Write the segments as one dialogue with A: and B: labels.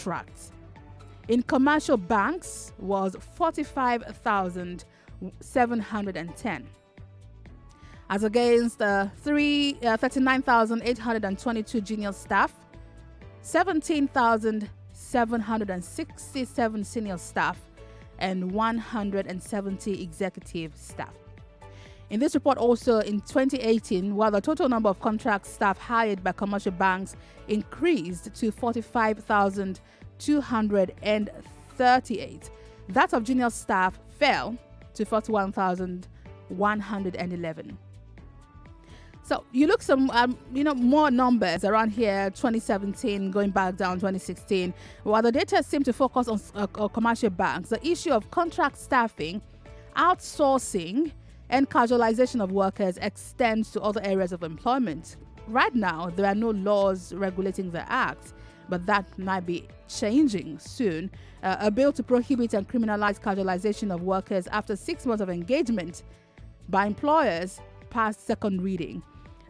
A: contracts. In commercial banks was 45,710. As against 39,822 junior staff, 17,767 senior staff, and 170 executive staff. In this report also, in 2018, while the total number of contract staff hired by commercial banks increased to 45,238, that of junior staff fell to 41,111. So you look some, more numbers around here, 2017 going back down 2016. While the data seem to focus on commercial banks, the issue of contract staffing, outsourcing, and casualization of workers extends to other areas of employment. Right now, there are no laws regulating the act, but that might be changing soon. A bill to prohibit and criminalize casualization of workers after 6 months of engagement by employers passed second reading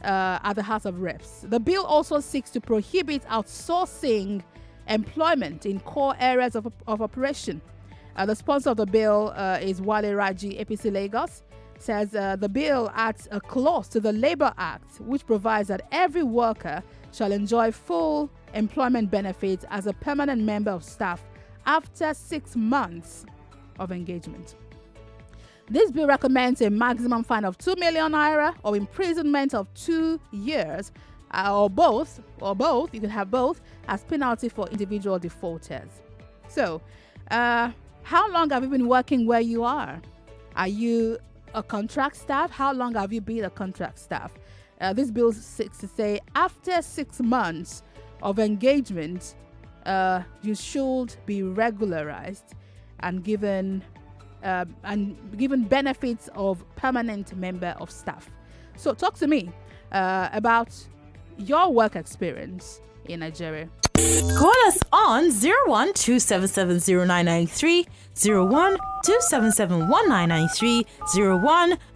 A: at the House of Reps. The bill also seeks to prohibit outsourcing employment in core areas of operation. The sponsor of the bill is Wale Raji, APC Lagos, says the bill adds a clause to the Labour Act which provides that every worker shall enjoy full employment benefits as a permanent member of staff after 6 months of engagement. This bill recommends a maximum fine of 2 million naira or imprisonment of 2 years, or both, you can have both, as penalty for individual defaulters. So, how long have you been working where you are? Are you a contract staff? How long have you been a contract staff? This bill seeks to say after 6 months of engagement, you should be regularized and given benefits of permanent member of staff. So talk to me about your work experience in Nigeria.
B: Call us on 01-277-0993, 01-277-1993,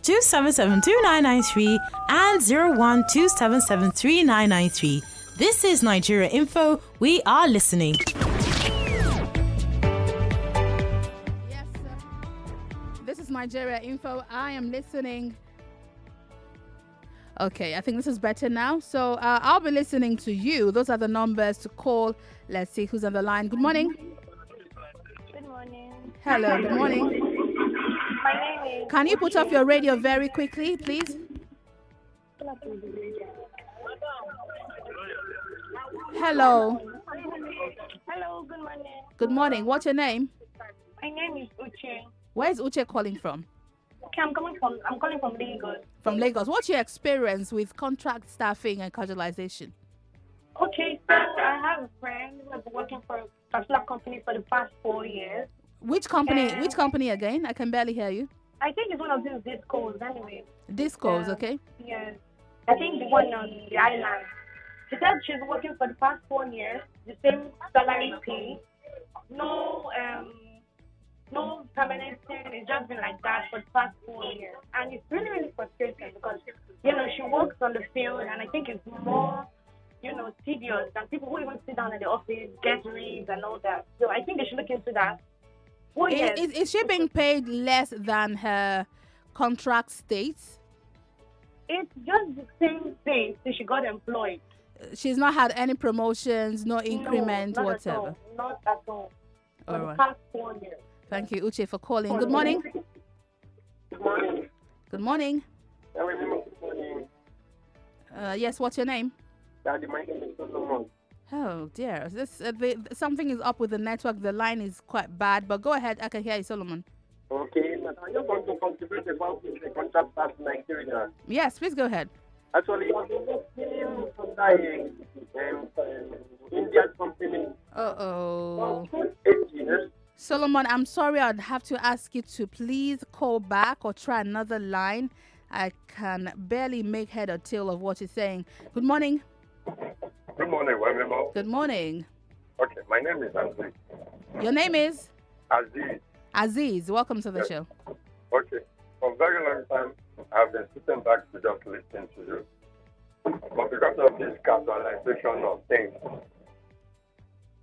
B: 01-277-2993, and 01-277-3993. This is Nigeria Info. We are listening.
A: Yes, sir. This is Nigeria Info. I am listening. Okay, I think this is better now. So I'll be listening to you. Those are the numbers to call. Let's see who's on the line. Good morning.
C: Good morning.
A: Hello, good morning.
C: My name is...
A: Can you put off your radio very quickly, please? Hello.
C: Hello, good morning.
A: Good morning. What's your name?
C: My name is Uche.
A: Where is Uche calling from?
C: Okay, I'm calling from Lagos.
A: From Lagos. What's your experience with contract staffing and casualization?
C: Okay, so I have a friend who has been working for a particular company for the past 4 years.
A: Which company? Which company again? I can barely hear you.
C: I think it's one of these discos anyway.
A: Discos, okay.
C: Yes. I think the one on the island. She said she's working for the past 4 years, the same salary pay, no permanent thing. It's just been like that for the past 4 years, and it's really, really frustrating because she works on the field, and I think it's more tedious than people who even sit down in the office, get reads and all that. So I think they should look into that.
A: Is she being paid less than her contract states?
C: It's just the same thing since she got employed.
A: She's not had any promotions, no increment,
C: not
A: whatever.
C: Not at all. For the
A: right.
C: past 4 years.
A: Thank you, Uche, for calling. Good morning.
D: Good morning.
A: Good morning.
D: Good morning.
A: Yes, what's your name?
D: Daddy, my name is Solomon.
A: Oh dear, this something is up with the network. The line is quite bad, but go ahead. I can hear you, Solomon.
D: Okay, but I just want to contribute about the contract staff in Nigeria.
A: Yes, please go ahead.
D: Actually, I've been working under Indian company for 8 years.
A: Solomon, I'm sorry. I'd have to ask you to please call back or try another line. I can barely make head or tail of what you're saying. Good morning.
D: Good morning, Wemimo.
A: Good morning.
D: Okay, my name is Aziz.
A: Your name is?
D: Aziz.
A: Aziz. Welcome to the show.
D: Okay, for a very long time, I've been sitting back to just listen to you. But because of this casualization of things,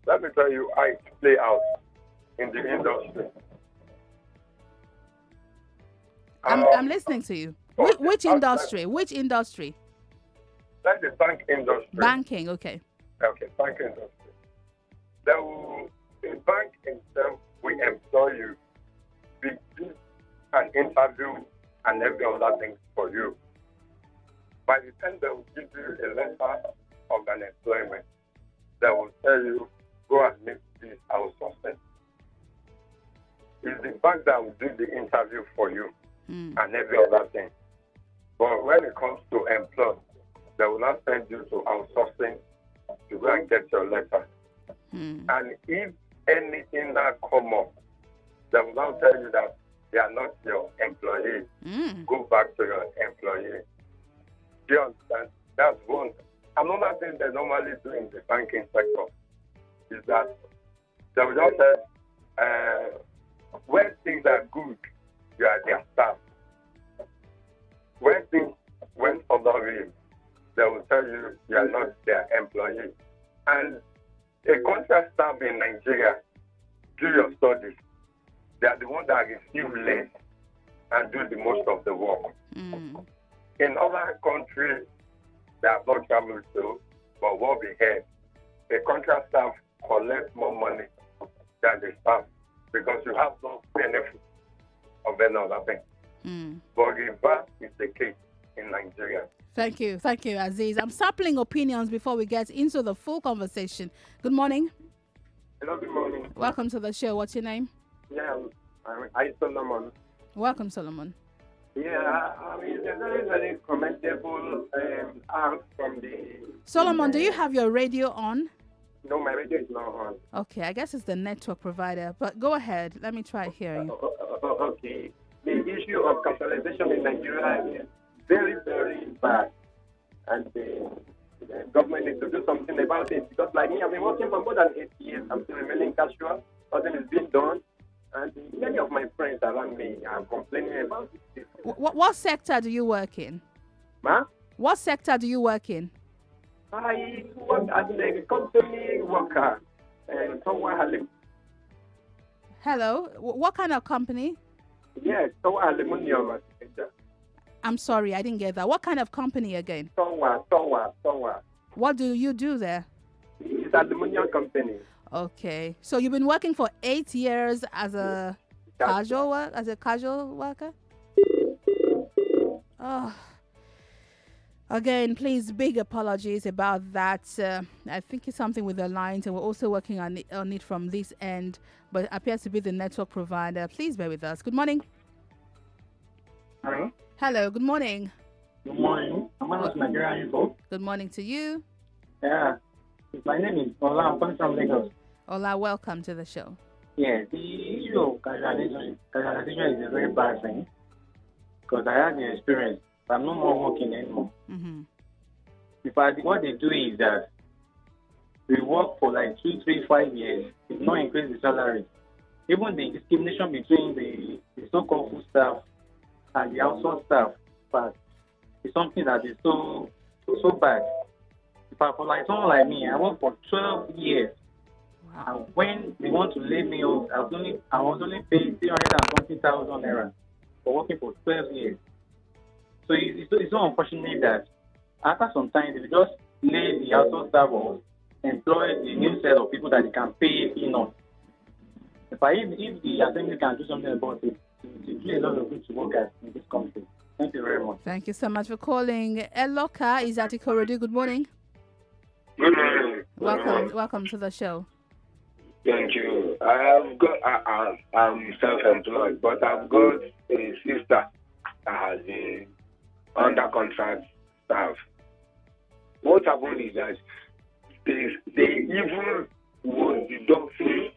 D: let me tell you how it play out in the industry.
A: I'm listening to you.
D: Okay,
A: Which industry? Which industry?
D: Like the bank industry.
A: Banking, okay.
D: Okay, bank industry. The bank itself will employ you, we do an interview and every other thing for you. By the time they will give you a letter of an employment, they will tell you, go and meet this outsourcing. It's the bank that will do the interview for you and every other thing. But when it comes to employ, they will not send you to outsourcing to go and get your letter. And if anything that come up, they will now tell you that they are not your employee. Go back to your employee. Do you understand? That's one. Another thing they normally do in the banking sector is that they will just say, when things are good, you are their staff. When things went other way, they will tell you you are not their employee. And a contract staff in Nigeria, do your studies. They are the ones that receive less and do the most of the work. In other countries, they have not traveled to, but what we heard, the contract staff collect more money than the staff because you have no benefit of another thing. But reverse is the case in Nigeria.
A: Thank you, Aziz. I'm sampling opinions before we get into the full conversation. Good morning.
E: Hello, good morning.
A: Welcome to the show. What's your name?
E: Yeah, I'm Solomon.
A: Welcome, Solomon.
E: Yeah, I mean, it's a very, very commendable art from the...
A: Solomon, do you have your radio on?
E: No, my radio is not on.
A: Okay, I guess it's the network provider, but go ahead. Let me try hearing you.
E: Okay. The issue of casualization in Nigeria is very, very bad. And the government needs to do something about it. Because like me, I've been working for more than 8 years. I'm still remaining casual. Nothing is being done. And many of my friends around me are complaining about it.
A: What sector do you work in?
E: Ma?
A: What sector do you work in?
E: I work as a company worker. And
A: Hello? What kind of company?
E: Yes, aluminum.
A: I'm sorry, I didn't get that. What kind of company again?
E: Sowa.
A: What do you do there?
E: It's an aluminum company.
A: Okay. So you've been working for 8 years as a casual worker? Oh. Again, please, big apologies about that. I think it's something with the lines, and we're also working on it from this end, but it appears to be the network provider. Please bear with us. Good morning.
F: Hello.
A: Hello, good morning.
F: Good morning. I'm Nigerian info.
A: Good morning to you.
F: Yeah. My name is Ola. I'm calling from Lagos.
A: Ola, welcome to the show.
F: Yeah, the issue of casualization is a very bad thing because I had the experience. I'm no more working anymore. In fact, what they do is that we work for like 2, 3, 5 years. It's not increase the salary. Even the discrimination between the so-called food staff and the outsourced staff, but it's something that is so bad. In fact, for like someone like me, I worked for 12 years.
A: Wow.
F: And when they want to lay me off, I was only paid 320,000 naira for working for 12 years. So it's so unfortunate that after some time, they just lay the outsourced staff off, employ the new set of people that they can pay enough. If the assembly can do something about it, it will a lot of good to work at in this country. Thank you very much.
A: Thank you so much for calling. Eloka is at Ikorodu. Good morning.
G: Good morning.
A: Welcome to the show.
G: Thank you. I'm self-employed, but I've got a sister that has been under contract staff. What happened is that they even was deducting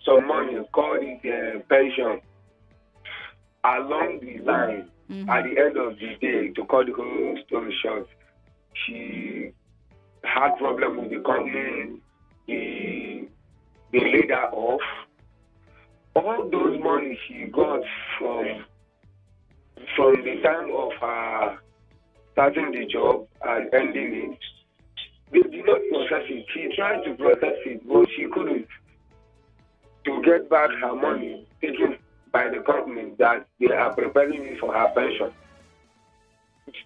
G: some money called it pension along the line. At the end of the day, to cut the whole story short, she had problem with the company. They laid her off. All those money she got from the time of her starting the job and ending it, they did not process it. She tried to process it, but she couldn't. To get back her money taken by the company that they are preparing me for her pension.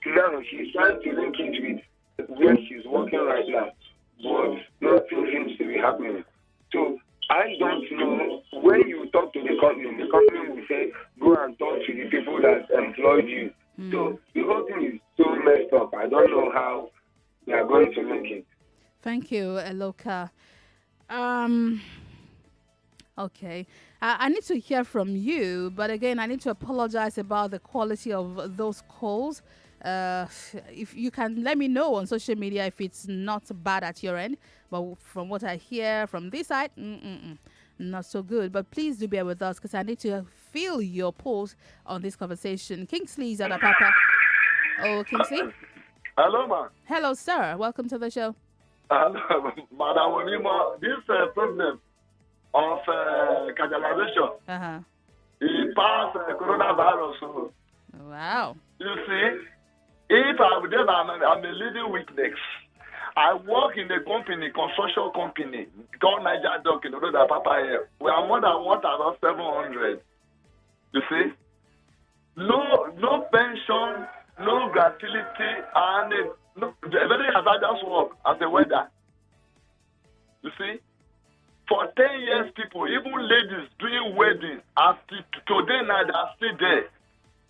G: Now she's trying to link it with where she's working right now, but nothing seems to be happening. So I don't know. When you talk to the company will say, go and talk to the people that employed you. So the whole thing is so messed up. I don't know how they are going to make it.
A: Thank you, Eloka. Okay. I need to hear from you, but again, I need to apologize about the quality of those calls. If you can let me know on social media if it's not bad at your end, but from what I hear from this side, not so good. But please do bear with us because I need to feel your pulse on this conversation. Kingsley is at Papa. Oh, Kingsley.
H: Hello, ma.
A: Hello, sir. Welcome to the show.
H: Hello, Madam Wemimo. This problem of casualization, it passed coronavirus.
A: Wow.
H: You see, if I'm a leading witness. I work in a company, construction company, called Niger Dock in the road of Papa here. We are more than 1,700. You see? No pension, no gratuity, and very hazardous work as a weather. You see? For 10 years, people, even ladies doing weddings, are still, today now they are still there.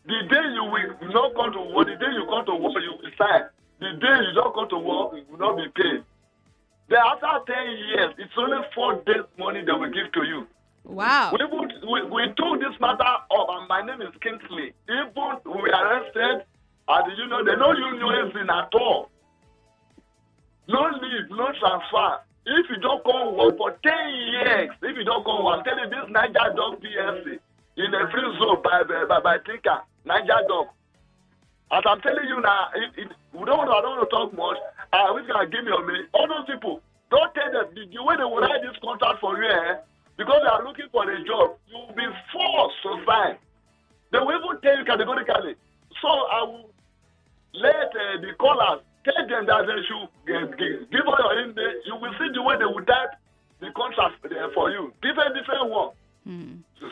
H: The day you will not come to work, the day you come to work, you will sign. The day you don't come to work, you will not be paid. Then after 10 years, it's only 4 days money they will give to you.
A: Wow.
H: We took this matter up, and my name is Kingsley. Even we arrested at the union, they no union at all. No leave, no transfer. If you don't come work for 10 years, if you don't come work, I'm telling you, this Niger Dog PLC in a free zone by Tinker, Niger Dog. As I'm telling you now, I don't want to talk much. Which can give me a minute. All those people, don't tell them the way they will write this contract for you, because they are looking for a job, you will be forced to sign. They will even tell you categorically. So I will let the callers tell them that they should give all your in there. You will see the way they will type the contract for you. Different one.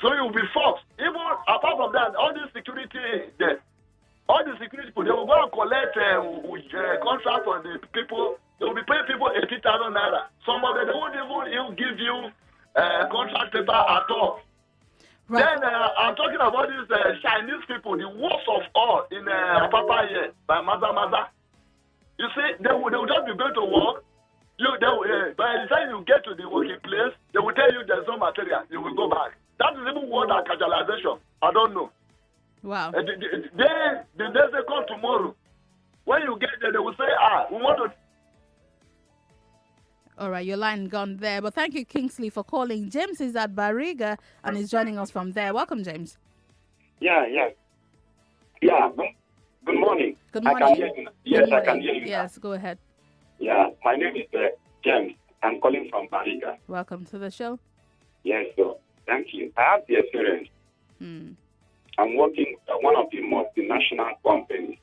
H: So you will be forced. Even apart from that, all the security there. All the security people, they will go and collect contract for the people. They will be paying people 80,000 naira. Some of them, they won't even give you contract paper at all. Right. Then I'm talking about these Chinese people, the worst of all in Papa here, by Maza. You see, they will just be going to work. By the time you get to the working place, they will tell you there's no material. You will go back. That is even worse than casualization. I don't know.
A: Wow.
H: Then they come tomorrow. When you get there, they will say, we want to.
A: All right, your line gone there. But thank you, Kingsley, for calling. James is at Bariga and is joining us from there. Welcome, James.
I: Yeah. Good morning.
A: Good morning.
I: I can hear you. Yes, I can hear you.
A: Yes, go ahead.
I: Yeah, my name is James. I'm calling from Bariga.
A: Welcome to the show.
I: Yes, so thank you. I have the experience. I'm working at one of the multinational companies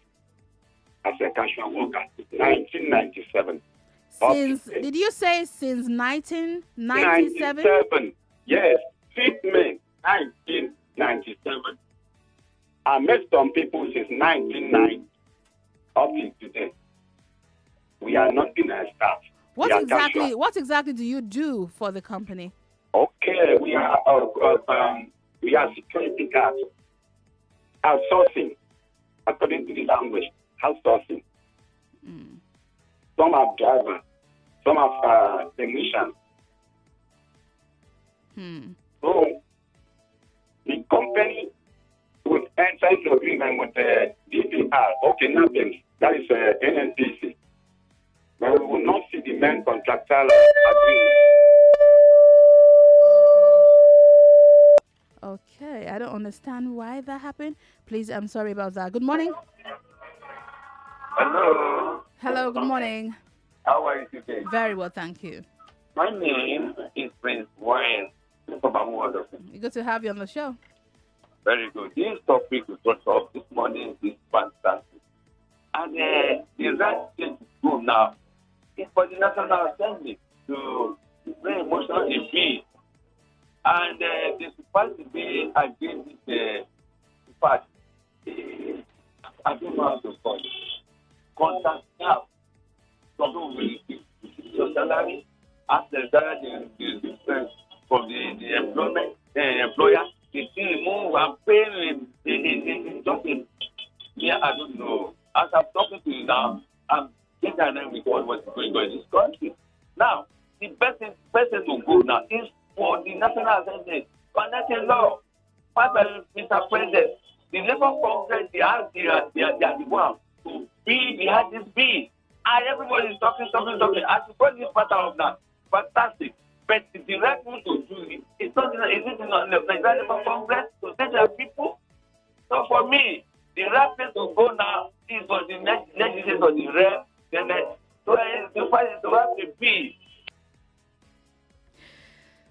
I: as a casual worker since 1997.
A: Did you say since 1997?
I: 97. Yes, 5th May 1997. I met some people since 1990 up to today. We are not in a staff.
A: What exactly do you do for the company?
I: Okay, we are security guards. Outsourcing, according to the language, outsourcing. Some are drivers, some are technicians. So the company would enter into agreement with the DPR, okay, nothing. That is NNPC. But we will not see the main contractual agreement.
A: Okay, I don't understand why that happened. Please, I'm sorry about that. Good morning. Hello, good morning.
E: How are you today?
A: Very well, thank you.
E: My name is Prince Wayne.
A: Good to have you on the show.
E: Very good. This topic we brought up this morning is fantastic. And the right thing to do now
I: is for the National Assembly to bring a motion in peace. And the supposed to be against the fact. I don't know how to call it. Contact now. Someone will give your salary, ask the salary from the employment employer. They still remove and pay something. Yeah, I don't know. As I'm talking to you now, I'm getting an end with what's going on in this country. Now, the best person to go now is for the National Assembly. Connecting law. Mr. President, the Labour Congress, they are the one to be behind this bill. And everybody is talking. As you brought this matter up now, fantastic. But the right thing to do is not the Labour Congress to say to the people. So for me, the right place to go now is for the legislature or the rep, to fight to have the bill.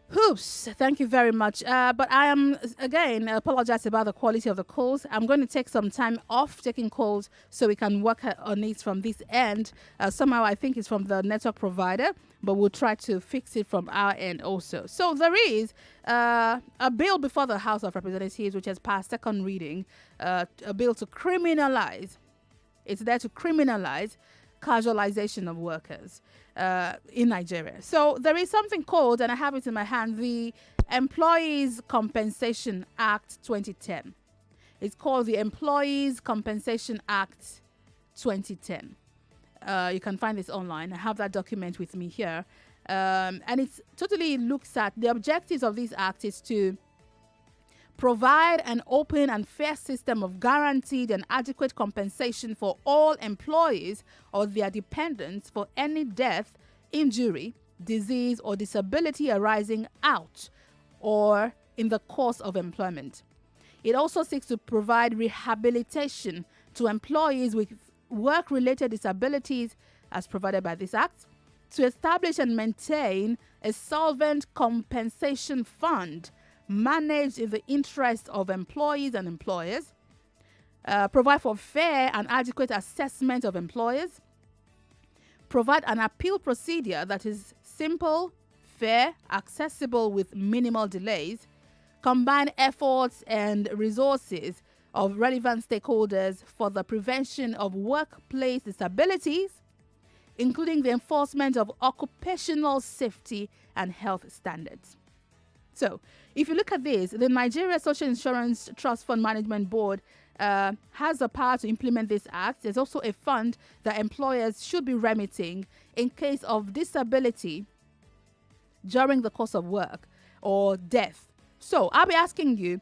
A: Hoops, thank you very much. But I am, again, apologize about the quality of the calls. I'm going to take some time off taking calls so we can work on it from this end. Somehow I think it's from the network provider, but we'll try to fix it from our end also. So there is a bill before the House of Representatives which has passed second reading, a bill to criminalize. It's there to criminalize casualization of workers in Nigeria. So there is something called, and I have it in my hand, the Employees Compensation Act 2010. It's called the Employees Compensation Act 2010. You can find this online. I have that document with me here. And it totally looks at the objectives of this act is to provide an open and fair system of guaranteed and adequate compensation for all employees or their dependents for any death, injury, disease, or disability arising out or in the course of employment. It also seeks to provide rehabilitation to employees with work-related disabilities as provided by this act, to establish and maintain a solvent compensation fund managed in the interest of employees and employers, provide for fair and adequate assessment of employers, provide an appeal procedure that is simple, fair, accessible with minimal delays, combine efforts and resources of relevant stakeholders for the prevention of workplace disabilities, including the enforcement of occupational safety and health standards. So, if you look at this, the Nigeria Social Insurance Trust Fund Management Board has the power to implement this act. There's also a fund that employers should be remitting in case of disability during the course of work or death. So, I'll be asking you,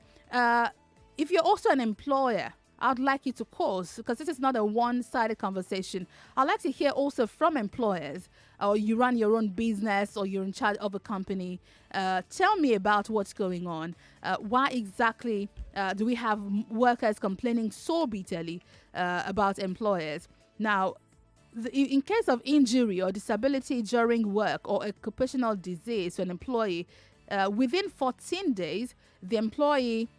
A: if you're also an employer, I'd like you to call, because this is not a one-sided conversation. I'd like to hear also from employers, or you run your own business, or you're in charge of a company. Tell me about what's going on. Why exactly do we have workers complaining so bitterly about employers? Now, in case of injury or disability during work or occupational disease to an employee, within 14 days, the employee,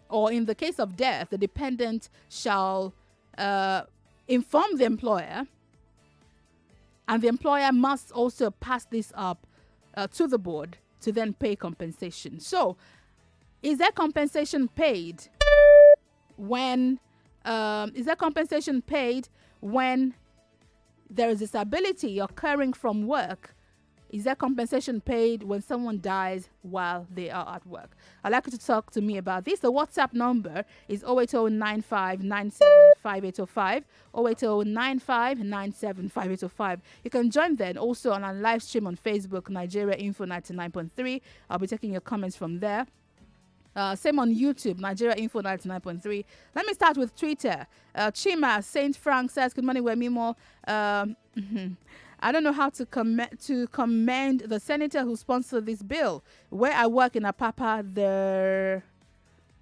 A: or in the case of death, the dependent shall inform the employer, and the employer must also pass this up to the board to then pay compensation. So, is there compensation paid when there is disability occurring from work? Is there compensation paid when someone dies while they are at work? I'd like you to talk to me about this. The WhatsApp number is 08095975805, 08095975805. You can join then also on our live stream on Facebook, Nigeria Info 99.3. I'll be taking your comments from there. Same on YouTube, Nigeria Info 99.3. Let me start with Twitter. Chima Saint Frank says, "Good morning, Wemimo. I don't know how to commend the senator who sponsored this bill. Where I work in Apapa, there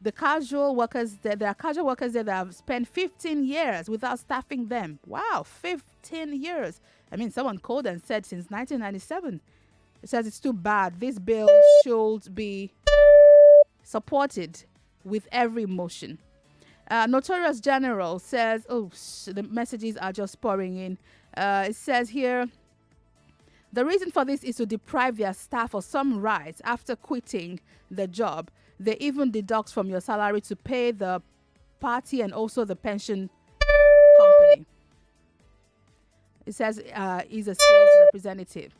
A: are casual workers there that have spent 15 years without staffing them. Wow, 15 years. I mean, someone called and said since 1997. It says it's too bad. This bill should be supported with every motion." Notorious General says, the messages are just pouring in. It says here, The reason for this is to deprive their staff of some rights after quitting the job. They even deduct from your salary to pay the party and also the pension company. It says he's a sales representative.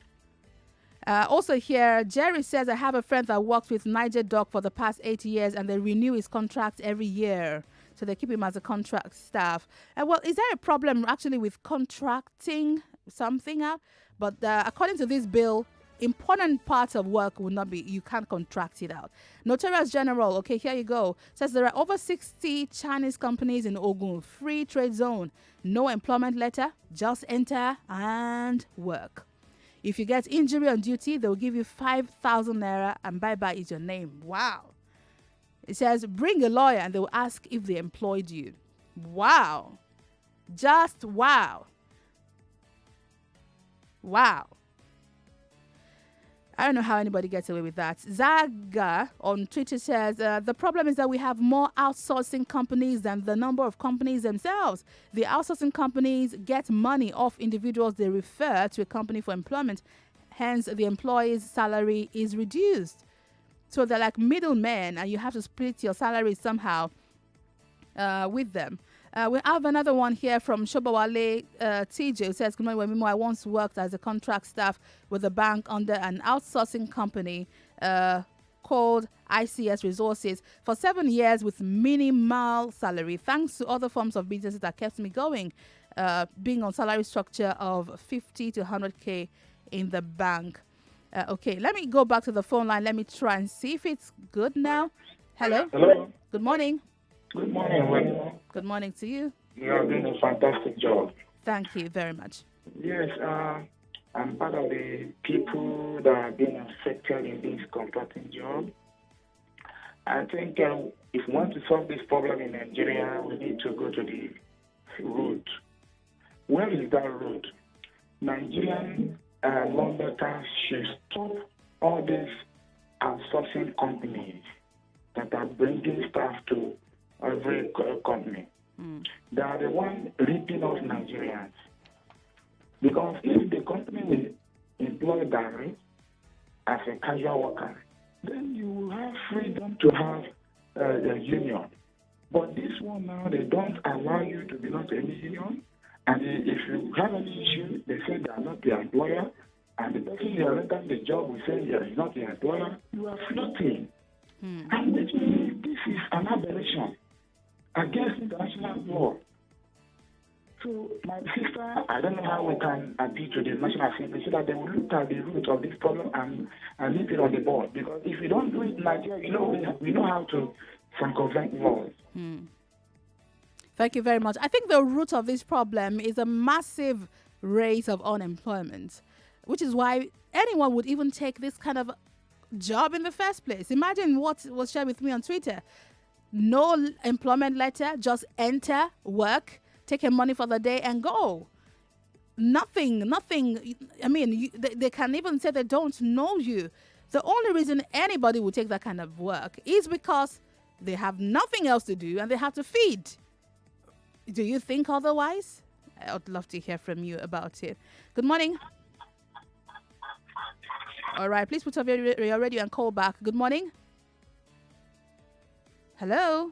A: Also here, Jerry says, I have a friend that worked with Niger Doc for the past 8 years and they renew his contract every year. So they keep him as a contract staff. Well, is there a problem actually with contracting something out? But according to this bill, important parts of work will not be, you can't contract it out. Notorious General, okay, here you go, says there are over 60 Chinese companies in Ogun, free trade zone, no employment letter, just enter and work. If you get injury on duty, they'll give you 5,000 naira and bye-bye is your name. Wow. It says, bring a lawyer and they'll ask if they employed you. Wow. Just wow. Wow. I don't know how anybody gets away with that. Zaga on Twitter says, the problem is that we have more outsourcing companies than the number of companies themselves. The outsourcing companies get money off individuals they refer to a company for employment. Hence, the employee's salary is reduced. So they're like middlemen and you have to split your salary somehow with them. We have another one here from Shobawale TJ who says, good morning, Wemimo. I once worked as a contract staff with a bank under an outsourcing company called ICS Resources for 7 years with minimal salary, thanks to other forms of businesses that kept me going, being on salary structure of 50 to 100K in the bank. Okay, let me go back to the phone line. Let me try and see if it's good now. Hello?
J: Hello.
A: Good morning.
J: Good morning, Wemimo.
A: Good morning to you.
J: You are doing a fantastic job.
A: Thank you very much.
J: Yes, I'm part of the people that are being affected in this contracting job. I think if we want to solve this problem in Nigeria, we need to go to the root. Where is that root? Nigerian lawmakers should stop all these outsourcing companies that are bringing staff to every company. They are the ones ripping off Nigerians. Because if the company will employ direct as a casual worker, then you will have freedom to have a union. But this one now, they don't allow you to belong to any union. And if you have any issue, they say they are not the employer. And the person you are rendering the job will say you are not the employer. You are floating. And this is an aberration against international law. So, my sister, I don't know how we can appeal to the National Assembly so that they will look at the root of this problem and leave it on the board. Because if you don't do it in Nigeria, we know how to circumvent laws.
A: Thank you very much. I think the root of this problem is a massive rate of unemployment, which is why anyone would even take this kind of job in the first place. Imagine what was shared with me on Twitter. No employment letter, just enter, work, take your money for the day and go. Nothing. I mean, they can even say they don't know you. The only reason anybody would take that kind of work is because they have nothing else to do and they have to feed. Do you think otherwise? I would love to hear from you about it. Good morning. All right, please put up your radio and call back. Good morning. Hello.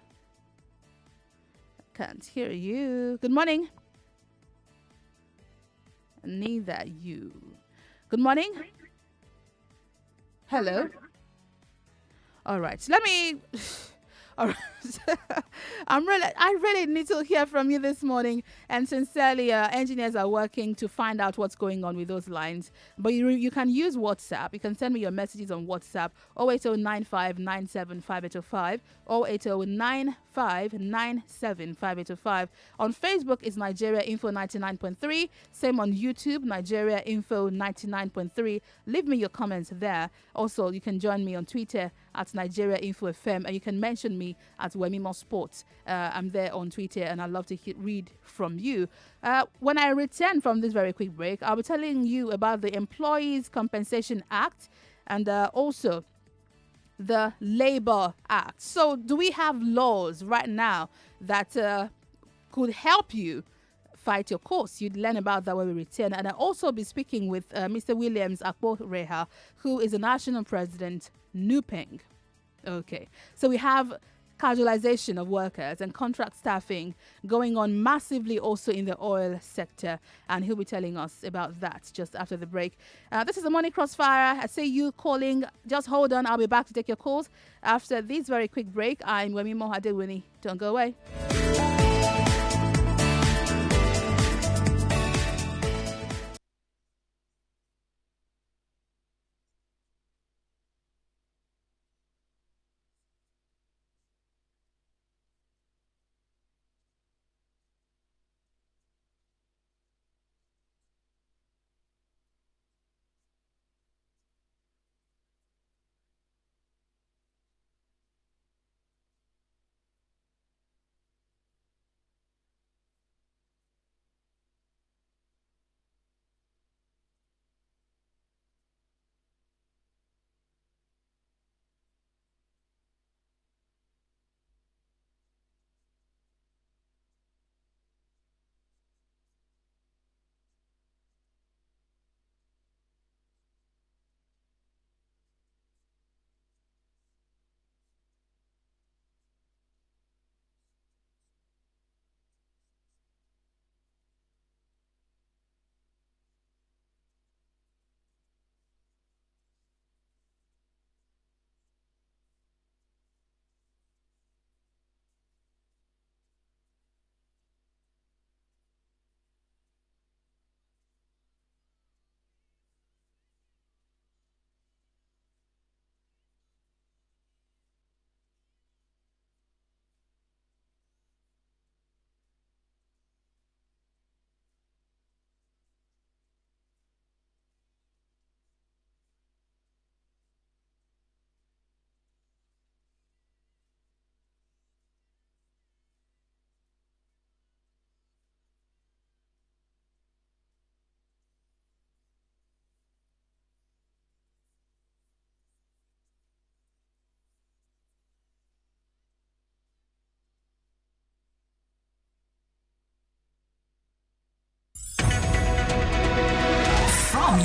A: Can't hear you. Good morning. Neither you. Good morning. Hello. All right. Let me. All right. I really need to hear from you this morning. And sincerely, engineers are working to find out what's going on with those lines. But you can use WhatsApp. You can send me your messages on WhatsApp 08095975805, 08095975805. On Facebook it's Nigeria Info 99.3. Same on YouTube, Nigeria Info 99.3. Leave me your comments there. Also, you can join me on Twitter at Nigeria Info FM, and you can mention me at Wemimo Sports. I'm there on Twitter, and I'd love to read from you. When I return from this very quick break, I'll be telling you about the Employees Compensation Act and also the Labor Act. So do we have laws right now that could help you fight your cause. You'd learn about that when we return. And I'll also be speaking with Mr. Williams Akpo-Reha, who is the national president, NUPENG. Okay, so we have casualization of workers and contract staffing going on massively also in the oil sector, and he'll be telling us about that just after the break. This is the Morning Crossfire. I say you calling, just hold on, I'll be back to take your calls after this very quick break. I'm Wemimo Adewuni. Don't go away.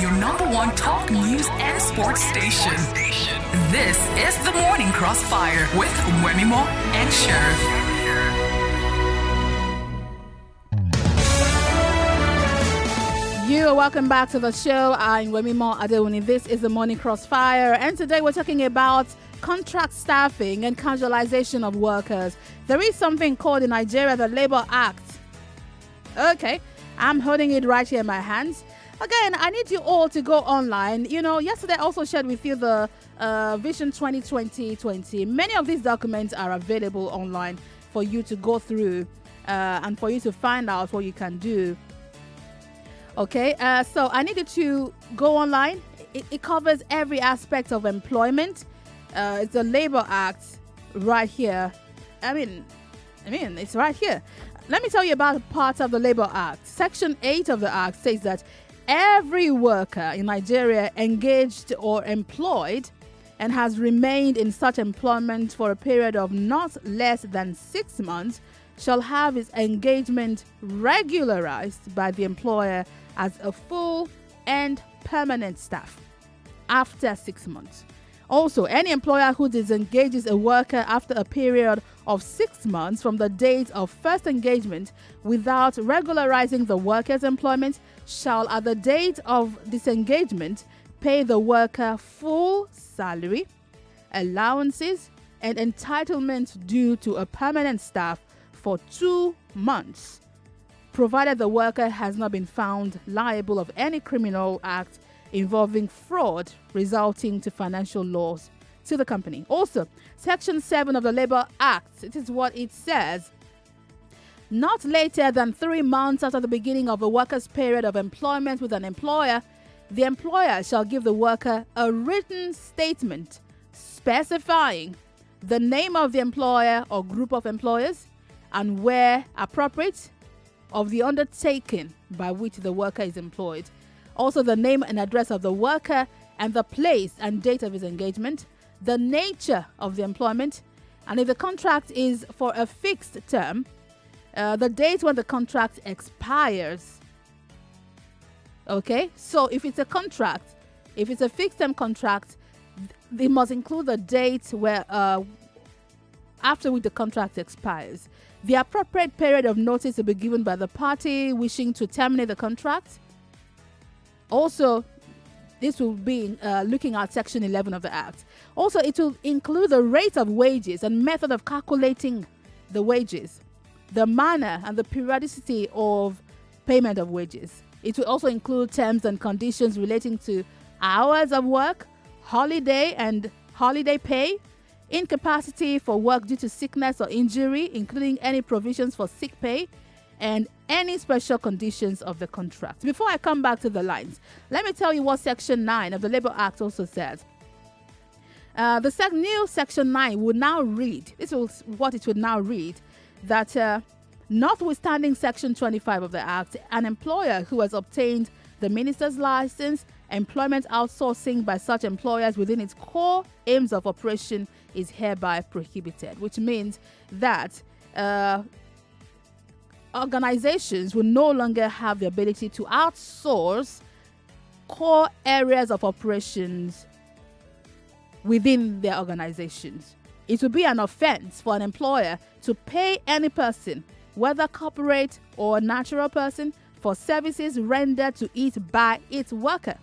K: Your number one talk news and sports station. This is the Morning Crossfire with Wemimo and Sheriff.
A: You are welcome back to the show. I'm Wemimo Adewuni. This is the Morning Crossfire, and today we're talking about contract staffing and casualization of workers. There is something called in Nigeria the Labor Act. Okay, I'm holding it right here in my hands. Again, I need you all to go online. You know, yesterday I also shared with you the Vision 2020. Many of these documents are available online for you to go through and for you to find out what you can do. Okay, so I need you to go online. It covers every aspect of employment. It's the Labor Act right here. I mean, it's right here. Let me tell you about part of the Labor Act. Section 8 of the Act says that every worker in Nigeria engaged or employed and has remained in such employment for a period of not less than 6 months shall have his engagement regularized by the employer as a full and permanent staff after 6 months. Also, any employer who disengages a worker after a period of 6 months from the date of first engagement without regularizing the worker's employment shall, at the date of disengagement, pay the worker full salary, allowances, and entitlements due to a permanent staff for 2 months, provided the worker has not been found liable of any criminal act involving fraud resulting to financial loss to the company. Also, Section 7 of the Labor Act, it is what it says. Not later than 3 months after the beginning of a worker's period of employment with an employer, the employer shall give the worker a written statement specifying the name of the employer or group of employers and, where appropriate, of the undertaking by which the worker is employed. Also, the name and address of the worker and the place and date of his engagement, the nature of the employment, and if the contract is for a fixed term, the date when the contract expires. Okay, so if it's a contract, if it's a fixed term contract, they must include the date where after which the contract expires. The appropriate period of notice will be given by the party wishing to terminate the contract. Also, this will be looking at Section 11 of the Act. Also, it will include the rate of wages and method of calculating the wages, the manner and the periodicity of payment of wages. It will also include terms and conditions relating to hours of work, holiday and holiday pay, incapacity for work due to sickness or injury, including any provisions for sick pay, and any special conditions of the contract. Before I come back to the lines, let me tell you what Section 9 of the Labour Act also says. The new Section 9 would now read, this is what it would now read, that notwithstanding Section 25 of the Act, an employer who has obtained the minister's license, employment outsourcing by such employers within its core aims of operation is hereby prohibited, which means that organizations will no longer have the ability to outsource core areas of operations within their organizations. It will be an offense for an employer to pay any person, whether corporate or natural person, for services rendered to it by its worker.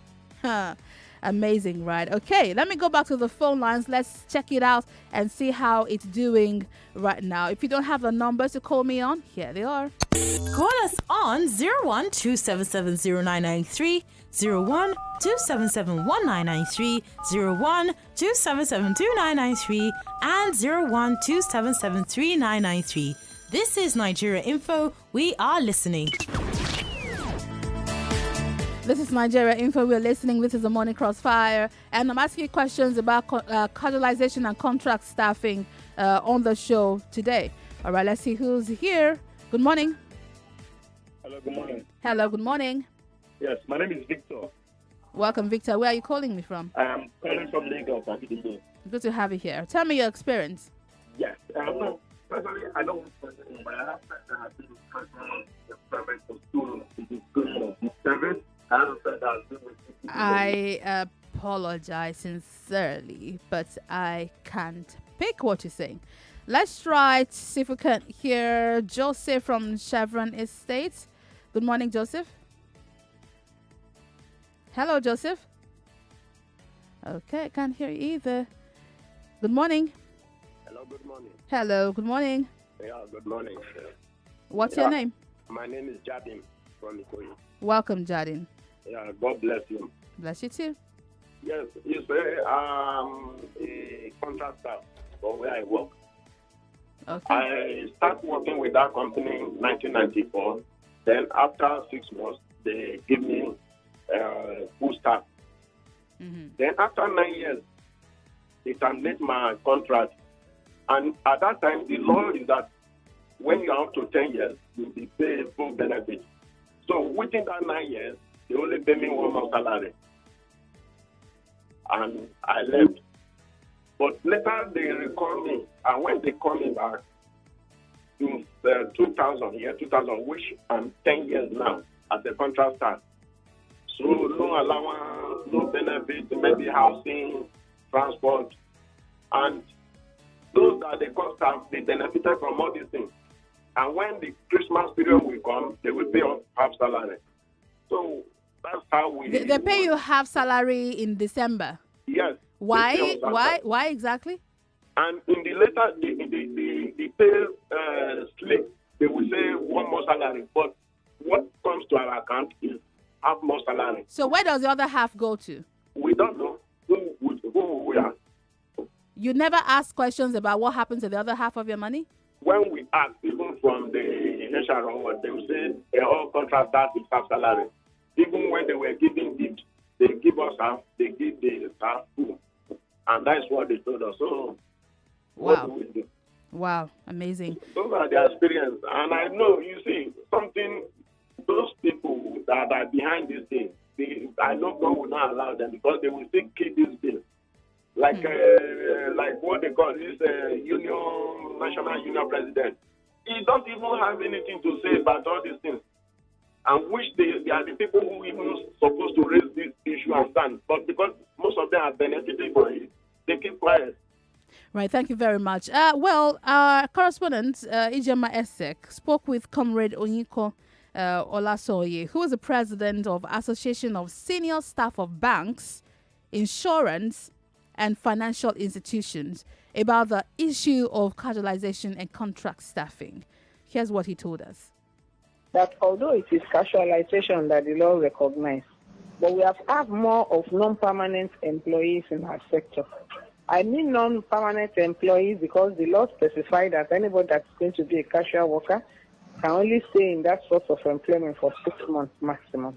A: Amazing, right? Okay, let me go back to the phone lines. Let's check it out and see how it's doing right now. If you don't have the numbers to call me on, here they are.
B: Call us on 01-277-0993, 01-277-1993, 01-277-2993, and 01-277-3993. This is Nigeria Info. We are listening.
A: This is Nigeria Info. We're listening. This is the Morning Crossfire. And I'm asking you questions about casualization and contract staffing on the show today. All right, let's see who's here. Good morning.
L: Hello, good morning.
A: Hello, good morning.
L: Yes, my name is Victor.
A: Welcome, Victor. Where are you calling me from?
L: I am calling from Lagos.
A: Good to have you here. Tell me your experience.
L: Yes. Personally, I don't want to say, but I have friends that have been in personal employment for school, service.
A: I apologize sincerely, but I can't pick what you're saying. Let's try to see if we can hear Joseph from Chevron Estates. Good morning, Joseph. Hello, Joseph. Okay, I can't hear you either. Good morning.
I: Hello, good morning.
A: Hello, good morning.
I: Yeah, good morning.
A: What's your name?
I: My name is Jadin from Ikoyi.
A: Welcome, Jadin.
I: Yeah, God bless you.
A: Bless you too.
I: Yes, you say a contract staff for where I work.
A: Okay.
I: I started working with that company in 1994. Then after 6 months, they give me full staff.
A: Mm-hmm.
I: Then after 9 years, they terminate my contract. And at that time, the law is that when you are up to 10 years, you'll be paid full benefit. So within that 9 years, they only pay me 1 month salary. And I left. But later they recall me. And when they call me back in 2000, which I'm 10 years now as a contract staff. So no allowance, no benefit, maybe housing, transport. And those that they call staff, they benefited from all these things. And when the Christmas period will come, they will pay us half salary. So that's how we...
A: They pay you half salary in December?
I: Yes.
A: Why? Why exactly?
I: And in the later, the pay slip, they will say 1 more salary. But what comes to our account is half more salary.
A: So where does the other half go to?
I: We don't know who we are.
A: You never ask questions about what happened to the other half of your money?
I: When we ask, even from the HR onward, they will say all contract staff is half salary. Even when they were giving gifts, they give us half, they give the staff full. And that's what they told us. So, what do we do?
A: Wow, amazing.
I: Those are the experience. And I know, you see, something, those people that are behind this thing, I know God will not allow them because they will still keep this bill. Like what they call this national union president.
L: he don't even have anything to say about all these things. And which they are the people who even supposed to raise this issue and stand. But because most of them are benefiting from it, they keep quiet.
A: Right, thank you very much. Our correspondent, Ijema Esek, spoke with Comrade Onyiko Olasoye, who is the president of Association of Senior Staff of Banks, Insurance and Financial Institutions about the issue of casualization and contract staffing. Here's what he told us.
M: That although it is casualization that the law recognizes, but we have had more of non-permanent employees in our sector. I mean non-permanent employees because the law specifies that anybody that's going to be a casual worker can only stay in that source of employment for 6 months maximum.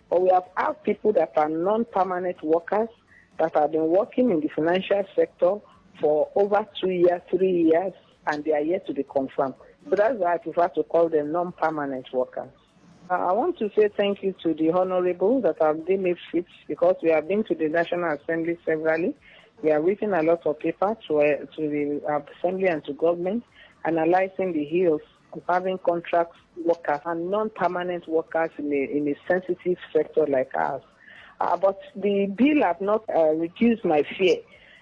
M: But we have had people that are non-permanent workers that have been working in the financial sector for over 2 years, 3 years, and they are yet to be confirmed. So that's why I prefer to call them non-permanent workers. I want to say thank you to the honorable that have deemed it fit because we have been to the National Assembly severally. We are written a lot of paper to the Assembly and to government, analyzing the ills of having contract workers and non-permanent workers in a sensitive sector like ours. But the bill have not reduced my fear.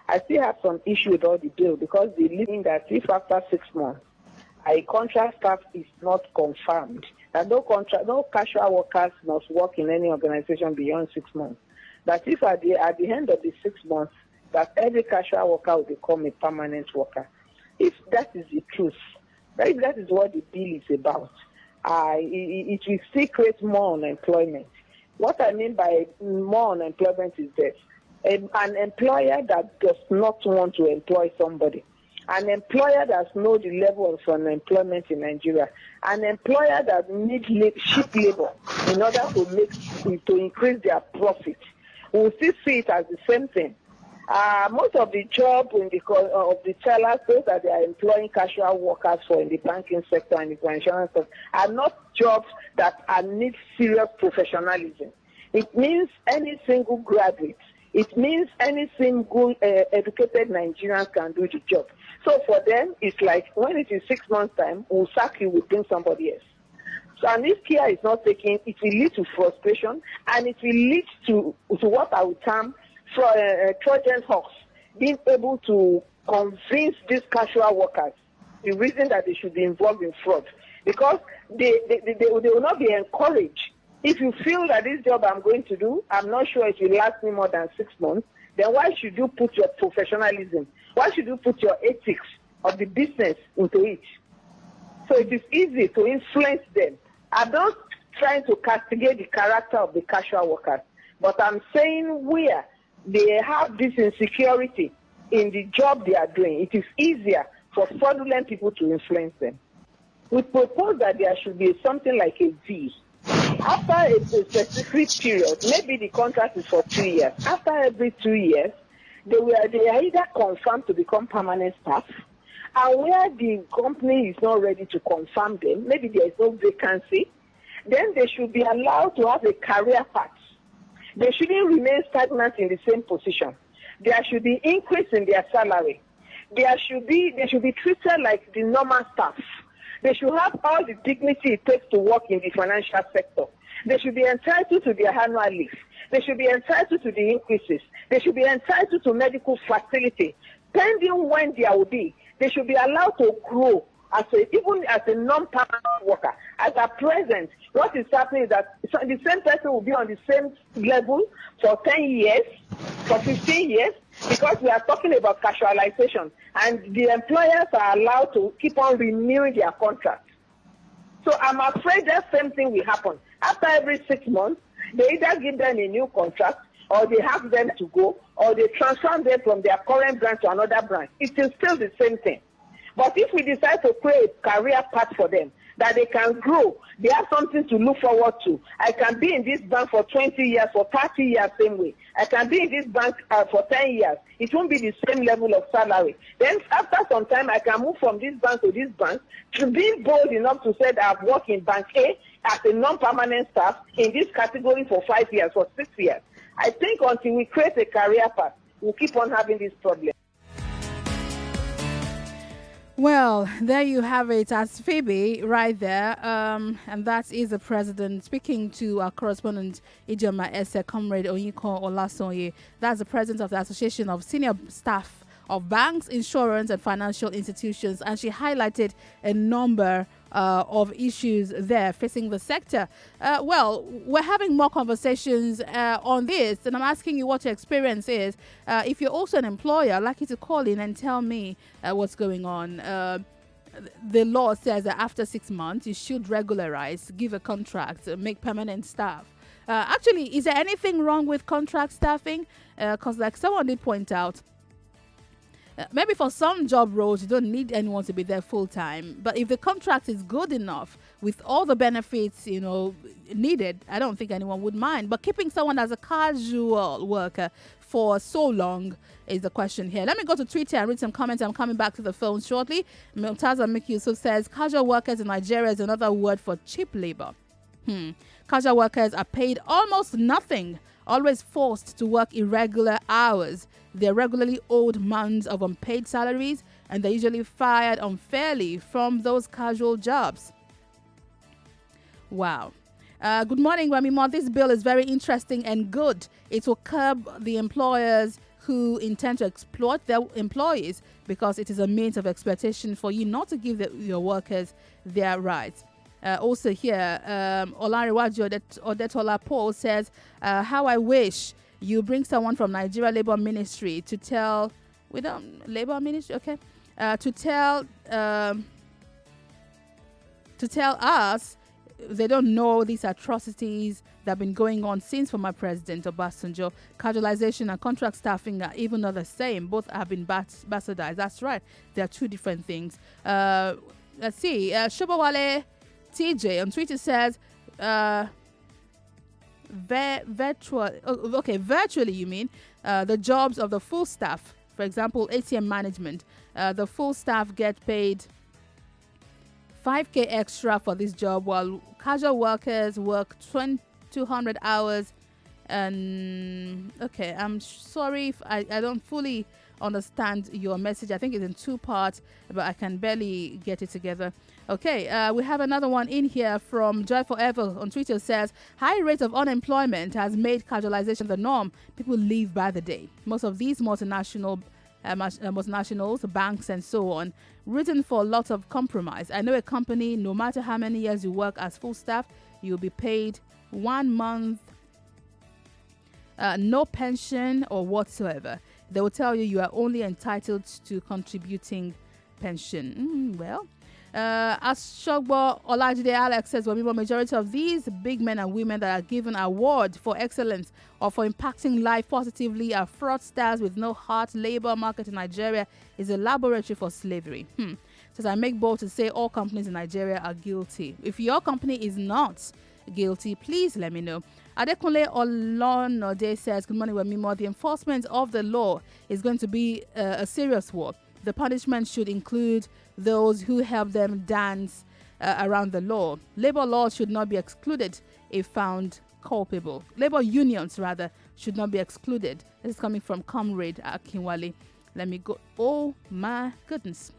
M: I still have some issue with all the bill because they mean that if after 6 months a contract staff is not confirmed, that no casual workers must work in any organization beyond 6 months. That if at the end of the 6 months, that every casual worker will become a permanent worker. If that is the truth, if that is what the bill is about, it will still create more unemployment. What I mean by more unemployment is that an employer that does not want to employ somebody, an employer that knows the level of unemployment in Nigeria, an employer that needs cheap labor in order to increase their profit, we will still see it as the same thing. Most of the jobs of the tellers, those that they are employing casual workers for in the banking sector and the insurance sector, are not jobs that need serious professionalism. It means any single graduate. It means any single educated Nigerian can do the job. So for them, it's like when it is 6 months' time, we'll sack you, we'll bring somebody else. So, and if care is not taken, it will lead to frustration and it will lead to what I would term Trojan horse, being able to convince these casual workers the reason that they should be involved in fraud. Because they will not be encouraged. If you feel that this job I'm going to do, I'm not sure it will last me more than 6 months, then why should you put your professionalism? Why should you put your ethics of the business into it? So it is easy to influence them. I'm not trying to castigate the character of the casual workers, but I'm saying where they have this insecurity in the job they are doing, it is easier for fraudulent people to influence them. We propose that there should be something like a V. After a specific period, maybe the contract is for 2 years. After every 2 years, they are either confirmed to become permanent staff, and where the company is not ready to confirm them, maybe there is no vacancy, then they should be allowed to have a career path. They shouldn't remain stagnant in the same position. There should be increase in their salary. They should be treated like the normal staff. They should have all the dignity it takes to work in the financial sector. They should be entitled to their annual leave. They should be entitled to the increases. They should be entitled to medical facility. Pending when there will be, they should be allowed to grow even as a non-permanent worker. As at present, what is happening is that the same person will be on the same level for 10 years, for 15 years, because we are talking about casualization, and the employers are allowed to keep on renewing their contracts. So I'm afraid that same thing will happen. After every 6 months, they either give them a new contract, or they have them to go, or they transfer them from their current branch to another branch. It is still the same thing. But if we decide to create a career path for them, that they can grow, they have something to look forward to. I can be in this bank for 20 years, for 30 years, same way. I can be in this bank for 10 years. It won't be the same level of salary. Then after some time, I can move from this bank to this bank to be bold enough to say that I've worked in Bank A as a non-permanent staff in this category for 5 years, for 6 years. I think until we create a career path, we'll keep on having this problem.
A: Well, there you have it as Phoebe right there. And that is the president speaking to our correspondent Ijoma Ese, Comrade Oyinkan Olasonye. That's the president of the Association of Senior Staff of Banks, Insurance and Financial Institutions. And she highlighted a number of issues there facing the sector. Well, we're having more conversations on this, and I'm asking you what your experience is. If you're also an employer, I'd like you to call in and tell me what's going on. The law says that after 6 months, you should regularize, give a contract, make permanent staff. Actually, is there anything wrong with contract staffing? Because like someone did point out, maybe for some job roles, you don't need anyone to be there full time. But if the contract is good enough with all the benefits, needed, I don't think anyone would mind. But keeping someone as a casual worker for so long is the question here. Let me go to Twitter and read some comments. I'm coming back to the phone shortly. Miltaza Miki Yusuf says, casual workers in Nigeria is another word for cheap labor. Casual workers are paid almost nothing, always forced to work irregular hours. They're regularly owed months of unpaid salaries, and they're usually fired unfairly from those casual jobs. Wow. Good morning, Wemimo. This bill is very interesting and good. It will curb the employers who intend to exploit their employees, because it is a means of exploitation for you not to give your workers their rights. Also here, Olariwaju Odetola Paul says, how I wish you bring someone from Nigeria Labor Ministry to tell, Labor Ministry, okay, to tell us they don't know these atrocities that have been going on since former President Obasanjo. Casualization and contract staffing are even not the same. Both have been bastardized. That's right. They are two different things. Let's see. Shobawale TJ on Twitter says, virtually you mean the jobs of the full staff. For example, ATM management. The full staff get paid 5K extra for this job, while casual workers work 200 hours. And okay, I'm sorry if I don't fully understand your message. I think it's in two parts, but I can barely get it together. Okay, we have another one in here from Joy Forever on Twitter. Says, high rate of unemployment has made casualization the norm. People leave by the day. Most of these multinationals, banks and so on, written for a lot of compromise. I know a company, no matter how many years you work as full staff, you'll be paid 1 month, no pension or whatsoever. They will tell you are only entitled to contributing pension. As Shogbo Olajide Alex says, well, majority of these big men and women that are given award for excellence or for impacting life positively are fraudsters with no heart. Labor market in Nigeria is a laboratory for slavery. Says, I make bold to say all companies in Nigeria are guilty. If your company is not guilty, please let me know. Adekunle Olonode says, good morning, Wemimo. The enforcement of the law is going to be a serious war. The punishment should include those who help them dance around the law. Labor laws should not be excluded if found culpable. Labor unions, rather, should not be excluded. This is coming from Comrade Akinwale. Let me go. Oh, my goodness.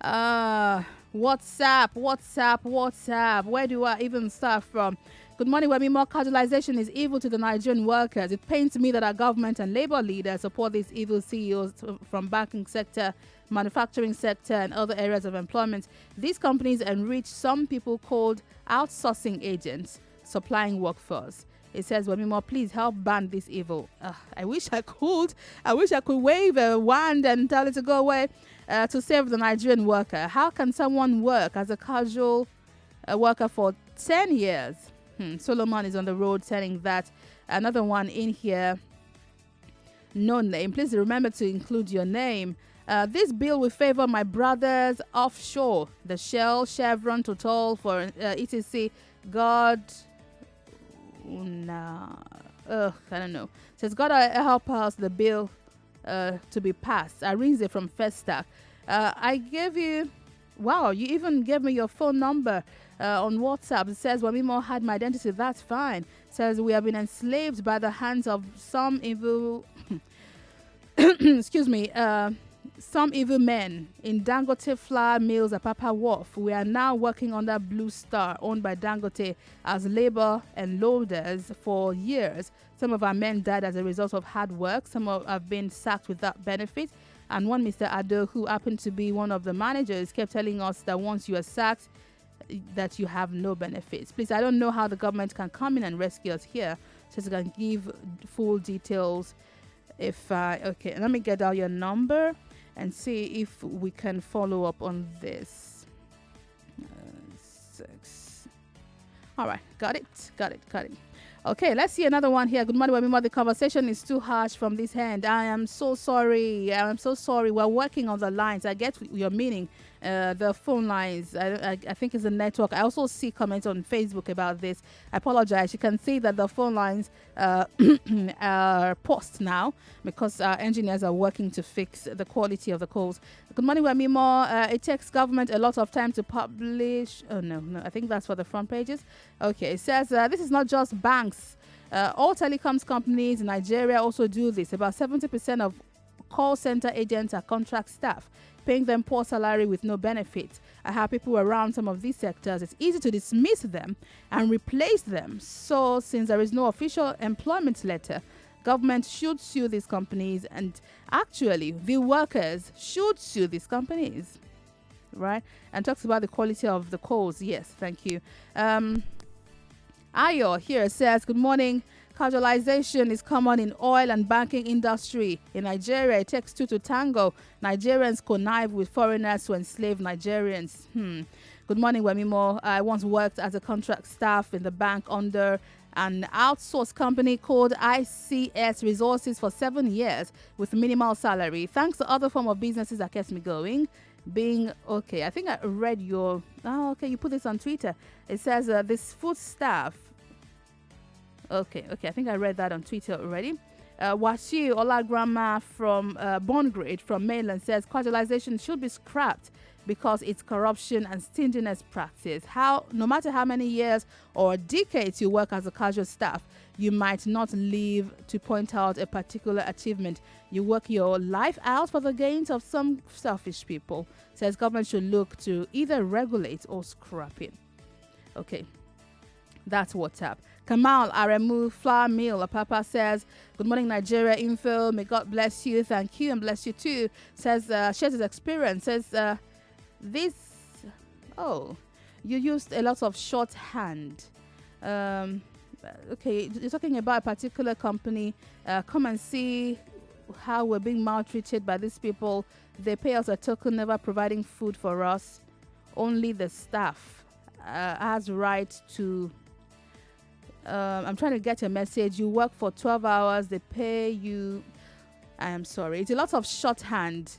A: WhatsApp. Where do I even start from? Good morning, Wemimo. Casualization is evil to the Nigerian workers. It pains me that our government and labor leaders support these evil CEOs from banking sector, manufacturing sector, and other areas of employment. These companies enrich some people called outsourcing agents, supplying workforce. It says, Wemimo, please help ban this evil. I wish I could. I wish I could wave a wand and tell it to go away to save the Nigerian worker. How can someone work as a casual worker for 10 years? Solomon is on the road telling that. Another one in here, no name. Please remember to include your name. This bill will favor my brothers offshore, the Shell, Chevron, Total, for etc. God, I don't know. Says God help us the bill to be passed. Arinze from Festac. I gave you. Wow, you even gave me your phone number on WhatsApp. It says, Wemimo had my identity. That's fine. It says, we have been enslaved by the hands of some evil, excuse me, some evil men in Dangote flour mills at Papa Wharf. We are now working under Blue Star, owned by Dangote, as labor and loaders for years. Some of our men died as a result of hard work. Some have been sacked without benefit. And one Mr. Ado, who happened to be one of the managers, kept telling us that once you are sacked, that you have no benefits. Please, I don't know how the government can come in and rescue us here. So you can give full details. Okay, let me get out your number and see if we can follow up on this. 6. All right, got it. Okay, let's see another one here. Good morning, Wemimo. The conversation is too harsh from this hand. I am so sorry. We're working on the lines. I get your meaning. The phone lines, I think it's the network. I also see comments on Facebook about this. I apologize. You can see that the phone lines are paused now because our engineers are working to fix the quality of the calls. Good morning, Wemimo. It takes government a lot of time to publish. Oh, no. I think that's for the front pages. Okay, it says this is not just banks. All telecoms companies in Nigeria also do this. About 70% of call center agents are contract staff, paying them poor salary with no benefit. I have people around some of these sectors. It's easy to dismiss them and replace them. So since there is no official employment letter, government should sue these companies, and actually the workers should sue these companies, right? And talks about the quality of the calls. Yes, thank you. Ayo here says, good morning. Casualization is common in oil and banking industry. In Nigeria, it takes two to tango. Nigerians connive with foreigners to enslave Nigerians. Good morning, Wemimo. I once worked as a contract staff in the bank under an outsourced company called ICS Resources for 7 years with minimal salary. Thanks to other form of businesses that kept me going. I think I read your... you put this on Twitter. It says this food staff... Okay, I think I read that on Twitter already. Washi Olagrama from Bongrade from Mainland says casualization should be scrapped because it's corruption and stinginess practice. No matter how many years or decades you work as a casual staff, you might not live to point out a particular achievement. You work your life out for the gains of some selfish people. Says government should look to either regulate or scrap it. Okay, that's WhatsApp. Kamal Aremu Flour Mill Papa says, good morning, Nigeria Info. May God bless you. Thank you, and bless you too. Says, shares his experience. Says, you used a lot of shorthand. Okay, you're talking about a particular company. Come and see how we're being maltreated by these people. They pay us a token, never providing food for us. Only the staff has right to... I'm trying to get a message. You work for 12 hours. They pay you... I am sorry. It's a lot of shorthand.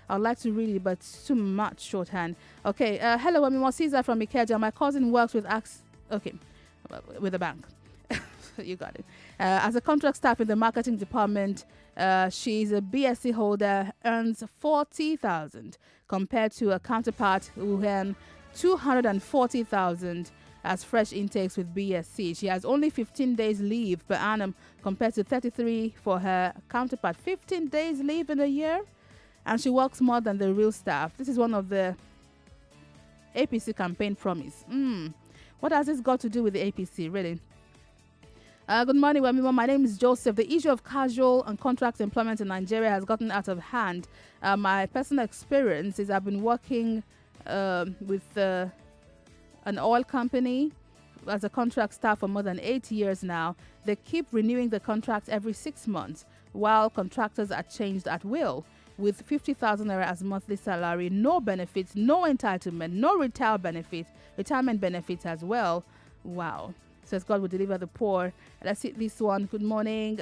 A: I'd like to read it, but it's too much shorthand. Okay. Hello, Wemimo. Caesar from Ikeja. My cousin works with with the bank. You got it. As a contract staff in the marketing department, she's a BSc holder, earns 40,000 compared to a counterpart who earns 240,000 as fresh intakes with BSc. She has only 15 days leave per annum compared to 33 for her counterpart. 15 days leave in a year, and she works more than the real staff. This is one of the APC campaign promise. What has this got to do with the APC, really? Good morning, Wemimo. My name is Joseph. The issue of casual and contract employment in Nigeria has gotten out of hand. My personal experience is I've been working with an oil company as a contract staff for more than 8 years now. They keep renewing the contract every 6 months, while contractors are changed at will with 50,000 naira as monthly salary, no benefits, no entitlement, no retirement benefits as well. Wow. Says God will deliver the poor. Let's see this one. Good morning.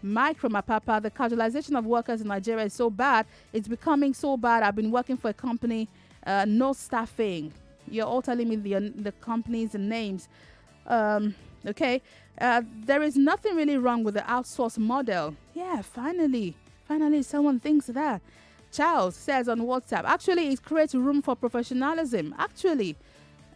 A: Mike from Apapa. The casualization of workers in Nigeria is so bad. It's becoming so bad. I've been working for a company, no staffing. You're all telling me the companies and names. Okay. There is nothing really wrong with the outsource model. Yeah, finally someone thinks that. Charles says on WhatsApp, actually it creates room for professionalism. Actually,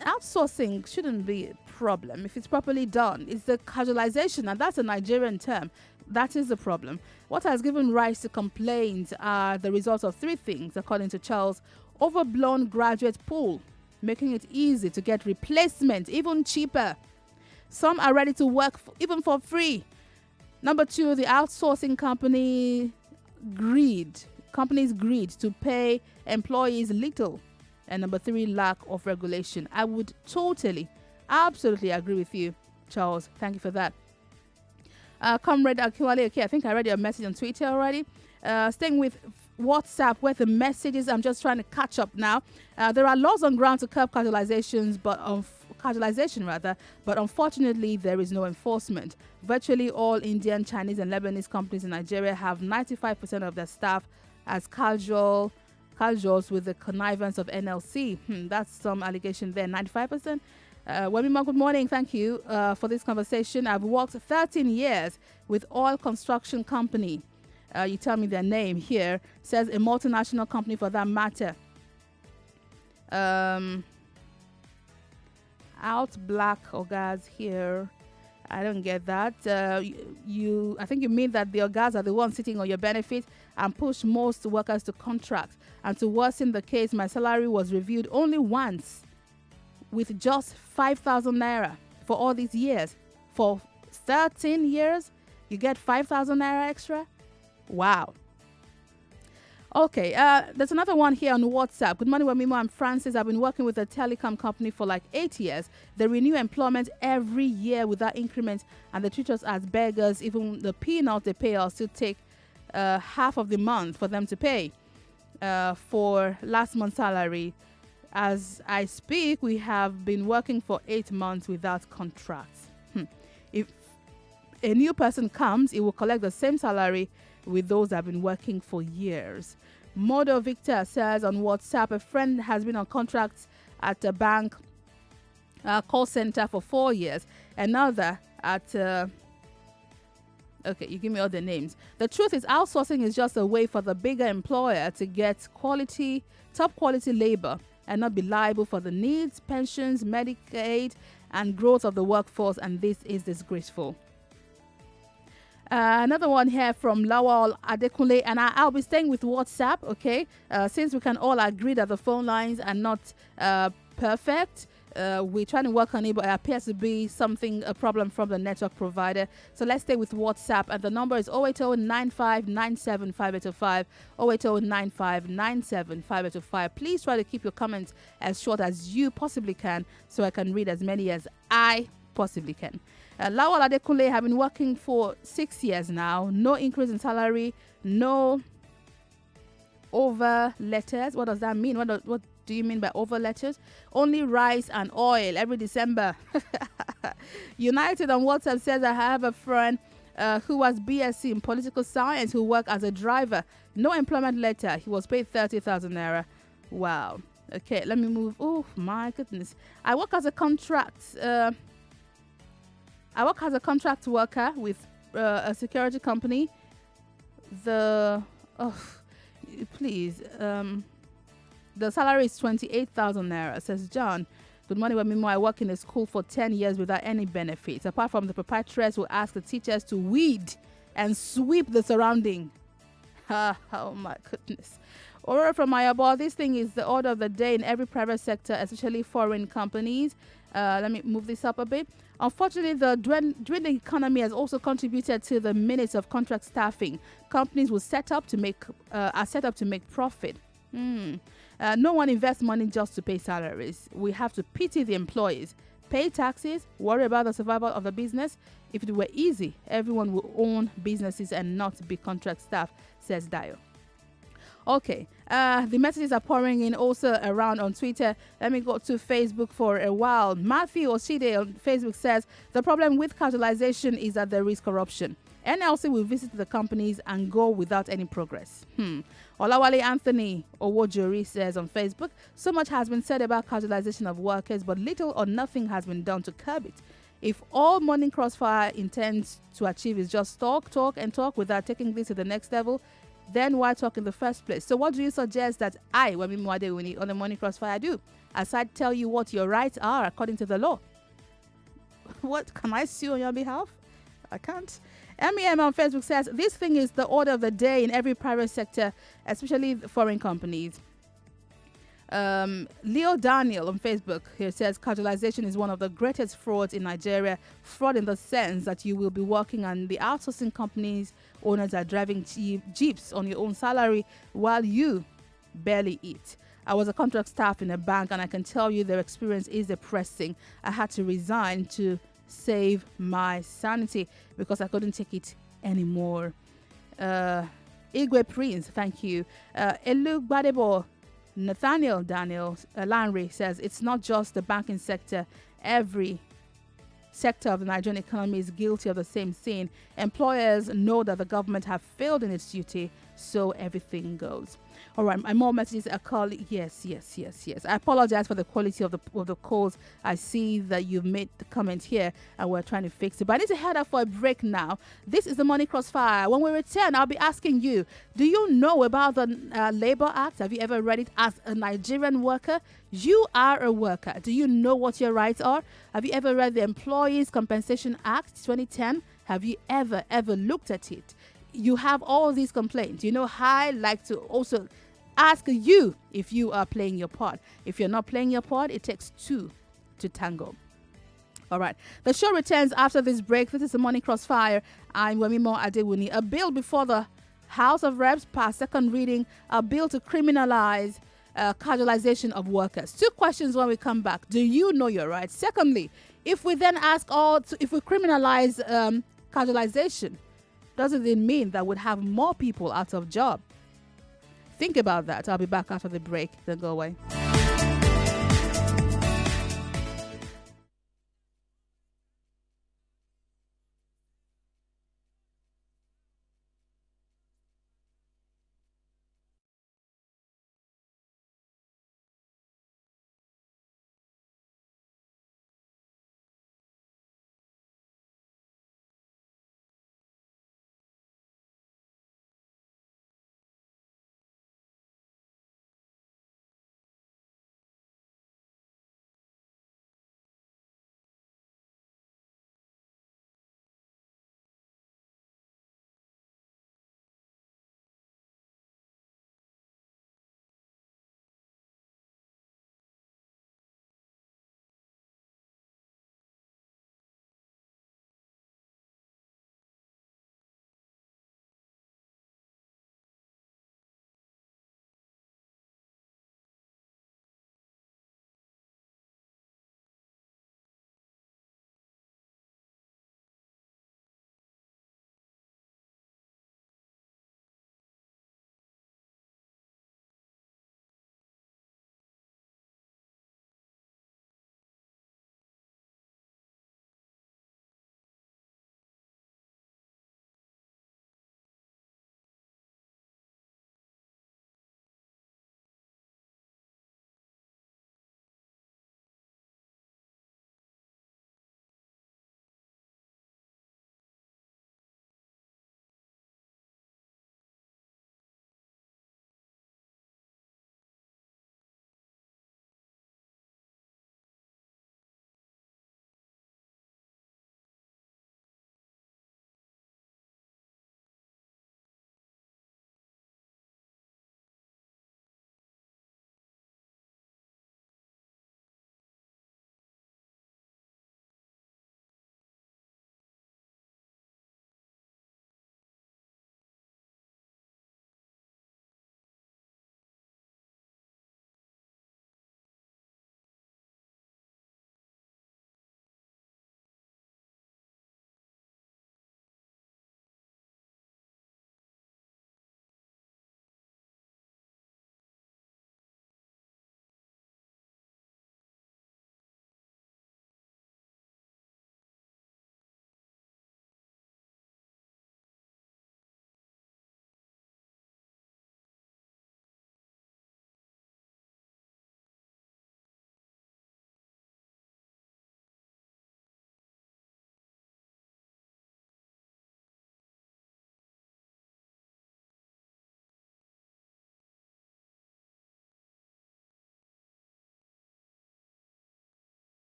A: outsourcing shouldn't be a problem if it's properly done. It's the casualization, and that's a Nigerian term. That is the problem. What has given rise to complaints are the results of three things, according to Charles. Overblown graduate pool, making it easy to get replacement, even cheaper. Some are ready to work even for free. Number two, the outsourcing companies greed to pay employees little. And number three, lack of regulation. I would absolutely agree with you, Charles. Thank you for that. Comrade Akinwale, okay, I think I read your message on Twitter already. Staying with WhatsApp, where the messages, I'm just trying to catch up now. There are laws on ground to curb casualization, but unfortunately there is no enforcement. Virtually all Indian, Chinese and Lebanese companies in Nigeria have 95% of their staff as casuals with the connivance of NLC. That's some allegation there, 95%. Wemimo, good morning. Thank you for this conversation. I've worked 13 years with oil construction company. You tell me their name here. Says a multinational company for that matter. Out black ogas here. I don't get that. I think you mean that the ogas are the ones sitting on your benefit and push most workers to contract. And to worsen the case, my salary was reviewed only once with just 5,000 naira for all these years. For 13 years, you get 5,000 naira extra? Wow. Okay, there's another one here on WhatsApp. Good morning, Wemimo. I'm Francis. I've been working with a telecom company for like 8 years. They renew employment every year without increment, and they treat us as beggars. Even the peanuts they pay us to take half of the month for them to pay for last month's salary. As I speak, we have been working for 8 months without contracts. If a new person comes, it will collect the same salary with those that have been working for years. Modo Victor says on WhatsApp, a friend has been on contracts at a bank call center for 4 years. Another at okay, you give me all the names. The truth is, outsourcing is just a way for the bigger employer to get top quality labor and not be liable for the needs, pensions, Medicaid, and growth of the workforce, and this is disgraceful. Another one here from Lawal Adewuni, and I'll be staying with WhatsApp, okay? Since we can all agree that the phone lines are not perfect, we're trying to work on it, but it appears to be a problem from the network provider. So let's stay with WhatsApp, and the number is 080-9597-5805, 080-9597-5805. Please try to keep your comments as short as you possibly can, so I can read as many as I possibly can. Lawal Adewuni have been working for 6 years now. No increase in salary, no over letters. What does that mean? What do you mean by over letters? Only rice and oil every December. United on WhatsApp says, I have a friend who has BSc in political science who worked as a driver. No employment letter. He was paid 30,000 naira. Wow. Okay, let me move. Oh my goodness. I work as a contract worker with a security company. The salary is 28,000 naira, says John. Good morning, Wemimo. I work in a school for 10 years without any benefits, apart from the proprietress who ask the teachers to weed and sweep the surrounding. Oh my goodness. Or from Ayabo, this thing is the order of the day in every private sector, especially foreign companies. Let me move this up a bit. Unfortunately, the dwindling economy has also contributed to the minutes of contract staffing. Companies are set up to make profit. No one invests money just to pay salaries. We have to pity the employees, pay taxes, worry about the survival of the business. If it were easy, everyone would own businesses and not be contract staff, says Dio. Okay, the messages are pouring in also around on Twitter. Let me go to Facebook for a while. Matthew Oshide on Facebook says, the problem with casualization is that there is corruption. NLC will visit the companies and go without any progress. Olawale Anthony Owojori says on Facebook, so much has been said about casualization of workers, but little or nothing has been done to curb it. If all Morning Crossfire intends to achieve is just talk without taking this to the next level, then why talk in the first place? So what do you suggest that I, Wemimo Adewuni, on the Morning Crossfire do? Aside tell you what your rights are according to the law. What, can I sue on your behalf? I can't. MEM on Facebook says, this thing is the order of the day in every private sector, especially the foreign companies. Leo Daniel on Facebook here says, casualization is one of the greatest frauds in Nigeria. Fraud in the sense that you will be working and the outsourcing companies owners are driving jeeps on your own salary while you barely eat. I was a contract staff in a bank and I can tell you their experience is depressing. I had to resign to save my sanity because I couldn't take it anymore. Igwe Prince, thank you. Elu Gbadebo Nathaniel Daniel Lanry says, it's not just the banking sector. Every sector of the Nigerian economy is guilty of the same sin. Employers know that the government have failed in its duty, so everything goes. All right, my more messages are calling. Yes. I apologize for the quality of the calls. I see that you've made the comment here and we're trying to fix it. But I need to head up for a break now. This is the Money Crossfire. When we return, I'll be asking you, do you know about the Labor Act? Have you ever read it as a Nigerian worker? You are a worker. Do you know what your rights are? Have you ever read the Employees Compensation Act 2010? Have you ever looked at it? You have all these complaints. You know, I like to also ask you if you are playing your part. If you're not playing your part, it takes two to tango. All right. The show returns after this break. This is the Morning Crossfire. I'm Wemimo Adewuni. A bill before the House of Reps passed second reading, a bill to criminalize casualization of workers. Two questions when we come back. Do you know your rights? Secondly, if we then ask if we criminalize casualization, doesn't it mean that we'd have more people out of job? Think about that. I'll be back after the break. Don't go away.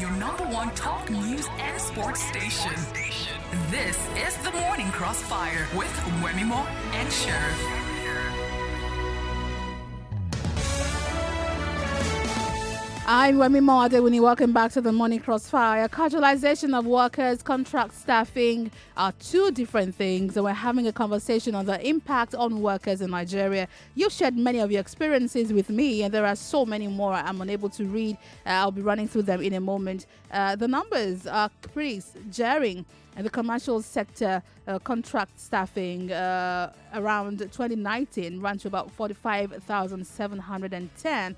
K: your number one talk news and sports station. This is the Morning Crossfire with Wemimo and Sheriff.
A: I'm Wemimo Adewuni. Welcome back to the Morning Crossfire. Casualization of workers, contract staffing are two different things, and we're having a conversation on the impact on workers in Nigeria. You've shared many of your experiences with me, and there are so many more I'm unable to read. I'll be running through them in a moment. The numbers are pretty jarring. And the commercial sector contract staffing around 2019 ran to about 45,710.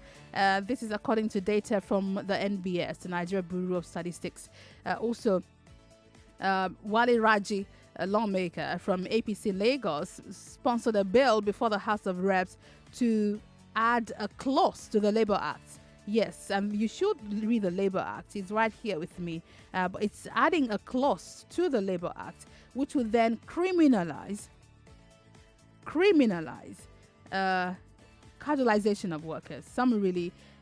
A: This is according to data from the NBS, the Nigeria Bureau of Statistics. Also, Wale Raji, a lawmaker from APC Lagos, sponsored a bill before the House of Reps to add a clause to the Labour Act. Yes, you should read the Labour Act. It's right here with me. But it's adding a clause to the Labour Act, which would then criminalize casualization of workers.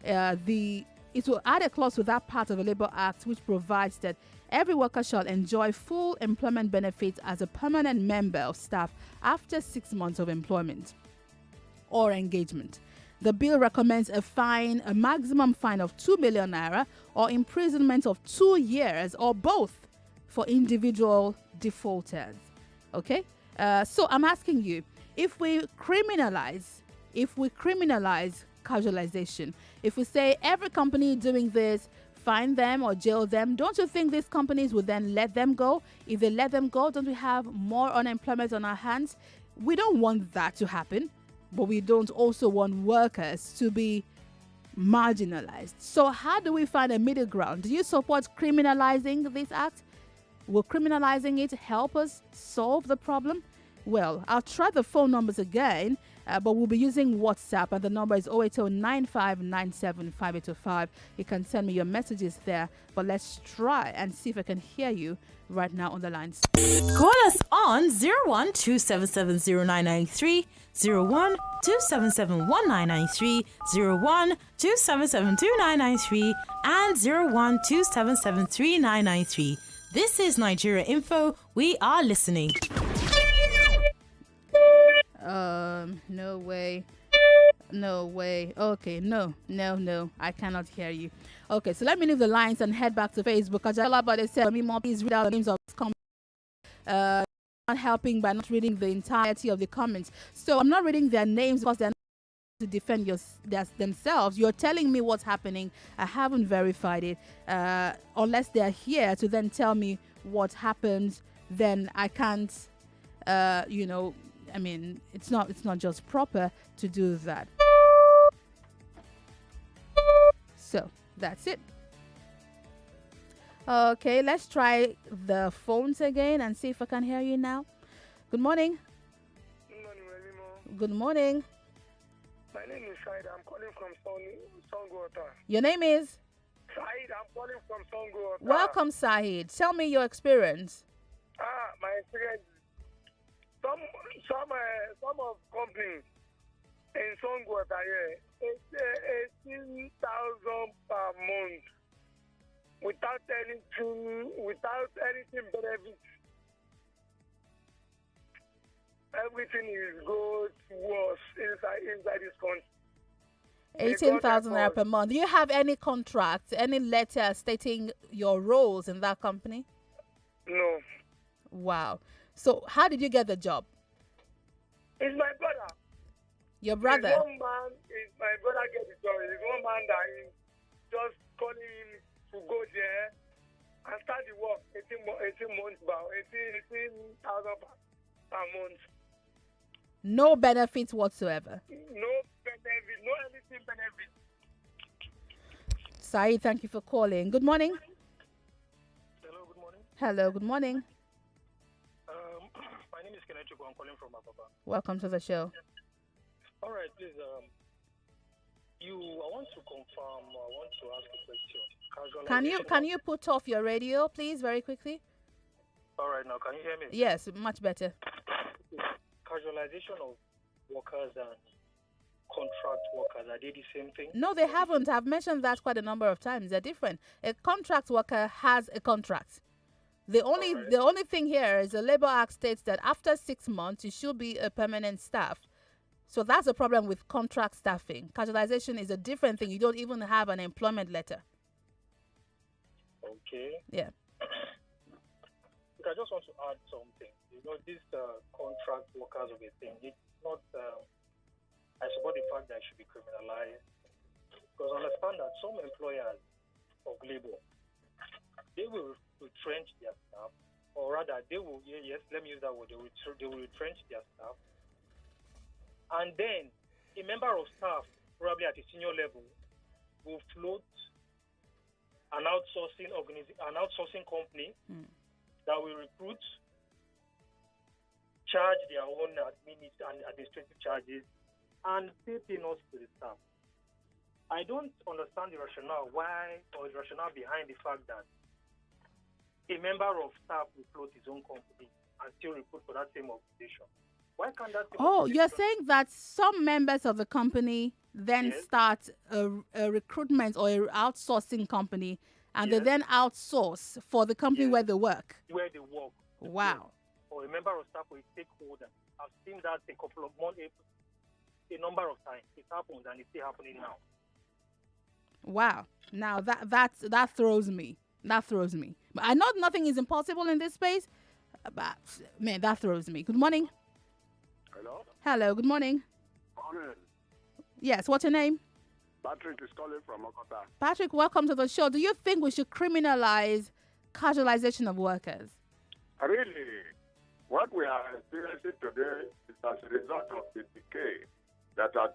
A: It will add a clause to that part of the Labour Act which provides that every worker shall enjoy full employment benefits as a permanent member of staff after 6 months of employment or engagement. The bill recommends a maximum fine of 2 million naira or imprisonment of 2 years or both for individual defaulters. Okay? So I'm asking you, if we criminalize casualization, if we say every company doing this, fine them or jail them, don't you think these companies would then let them go? If they let them go, don't we have more unemployment on our hands? We don't want that to happen. But we don't also want workers to be marginalized. So how do we find a middle ground? Do you support criminalizing this act? Will criminalizing it help us solve the problem? Well, I'll try the phone numbers again, but we'll be using WhatsApp, and the number is 08095975805. You can send me your messages there, but let's try and see if I can hear you right now on the lines.
B: Call us on 01-277-0993, 01-277-1993, 01-277-2993, and 01-277-3993. This is Nigeria Info. We are listening.
A: No way. Okay, no. I cannot hear you. Okay, so let me leave the lines and head back to Facebook. But it said, Wemimo, please read out the names of this comment. Not helping by not reading the entirety of the comments. So I'm not reading their names because they're not to defend themselves. You're telling me what's happening. I haven't verified it. Unless they're here to then tell me what happened, then I can't, it's not just proper to do that. So that's it. Okay, let's try the phones again and see if I can hear you now. Good morning.
N: Good morning, Wemimo.
A: Good morning.
N: My name is Said. I'm calling from Songwater.
A: Your name is?
N: Said. I'm calling from Songwater.
A: Welcome, Said. Tell me your experience.
N: My experience. Some of companies in Songwater here, it's 18,000 per month without anything benefit. Everything is good, worse inside this country.
A: 18,000 naira per month. Do you have any contract, any letter stating your roles in that company?
N: No.
A: Wow. So how did you get the job?
N: It's my brother.
A: Your brother?
N: It's one man, my brother get the job. It's one man that is just calling him to go there and start the work 18 months about 18,000 per month.
A: No benefits whatsoever.
N: No benefit, no anything benefit.
A: Saeed, thank you for calling. Good morning.
N: Hello, good morning.
A: Hello, good morning.
N: My name is Kenneth. I'm calling from Ababa.
A: Welcome to the show.
N: All right, please. I want to confirm. I want to ask a question.
A: Can you put off your radio, please, very quickly?
N: All right, now can you hear me?
A: Yes, much better.
N: Casualization of workers and
O: contract workers? Are they the same thing?
A: No, they haven't. I've mentioned that quite a number of times. They're different. A contract worker has a contract. The only thing here is the Labour Act states that after 6 months, you should be a permanent staff. So that's a problem with contract staffing. Casualization is a different thing. You don't even have an employment letter.
O: Okay.
A: Yeah.
O: Look, I just want to add something. You know, this contract workers of a thing, it's not, I support the fact that it should be criminalized. Because understand that some employers of labor, they will retrench their staff, or rather, they will, yes, let me use that word, they will retrench their staff. And then a member of staff, probably at a senior level, will float an outsourcing company that will recruit, charge their own administrative charges, and pay peanuts to the staff. I don't understand the rationale behind the fact that a member of staff will float his own company and still recruit for that same organization. Why can't that?
A: You're saying that some members of the company then start a recruitment or an outsourcing company, and they then outsource for the company where they work.
O: Where they work.
A: Wow.
O: Or a member of staff or a stakeholder. I've seen that a couple of months, a number of times. It happens, and it's still happening now.
A: Wow. Now that throws me. That throws me. But I know nothing is impossible in this space, but man, that throws me. Good morning.
P: Hello?
A: Hello, good morning.
P: Morning.
A: Yes, what's your name?
P: Patrick is calling from Okota.
A: Patrick, welcome to the show. Do you think we should criminalize casualization of workers?
P: Really? What we are experiencing today is as a result of the decay that has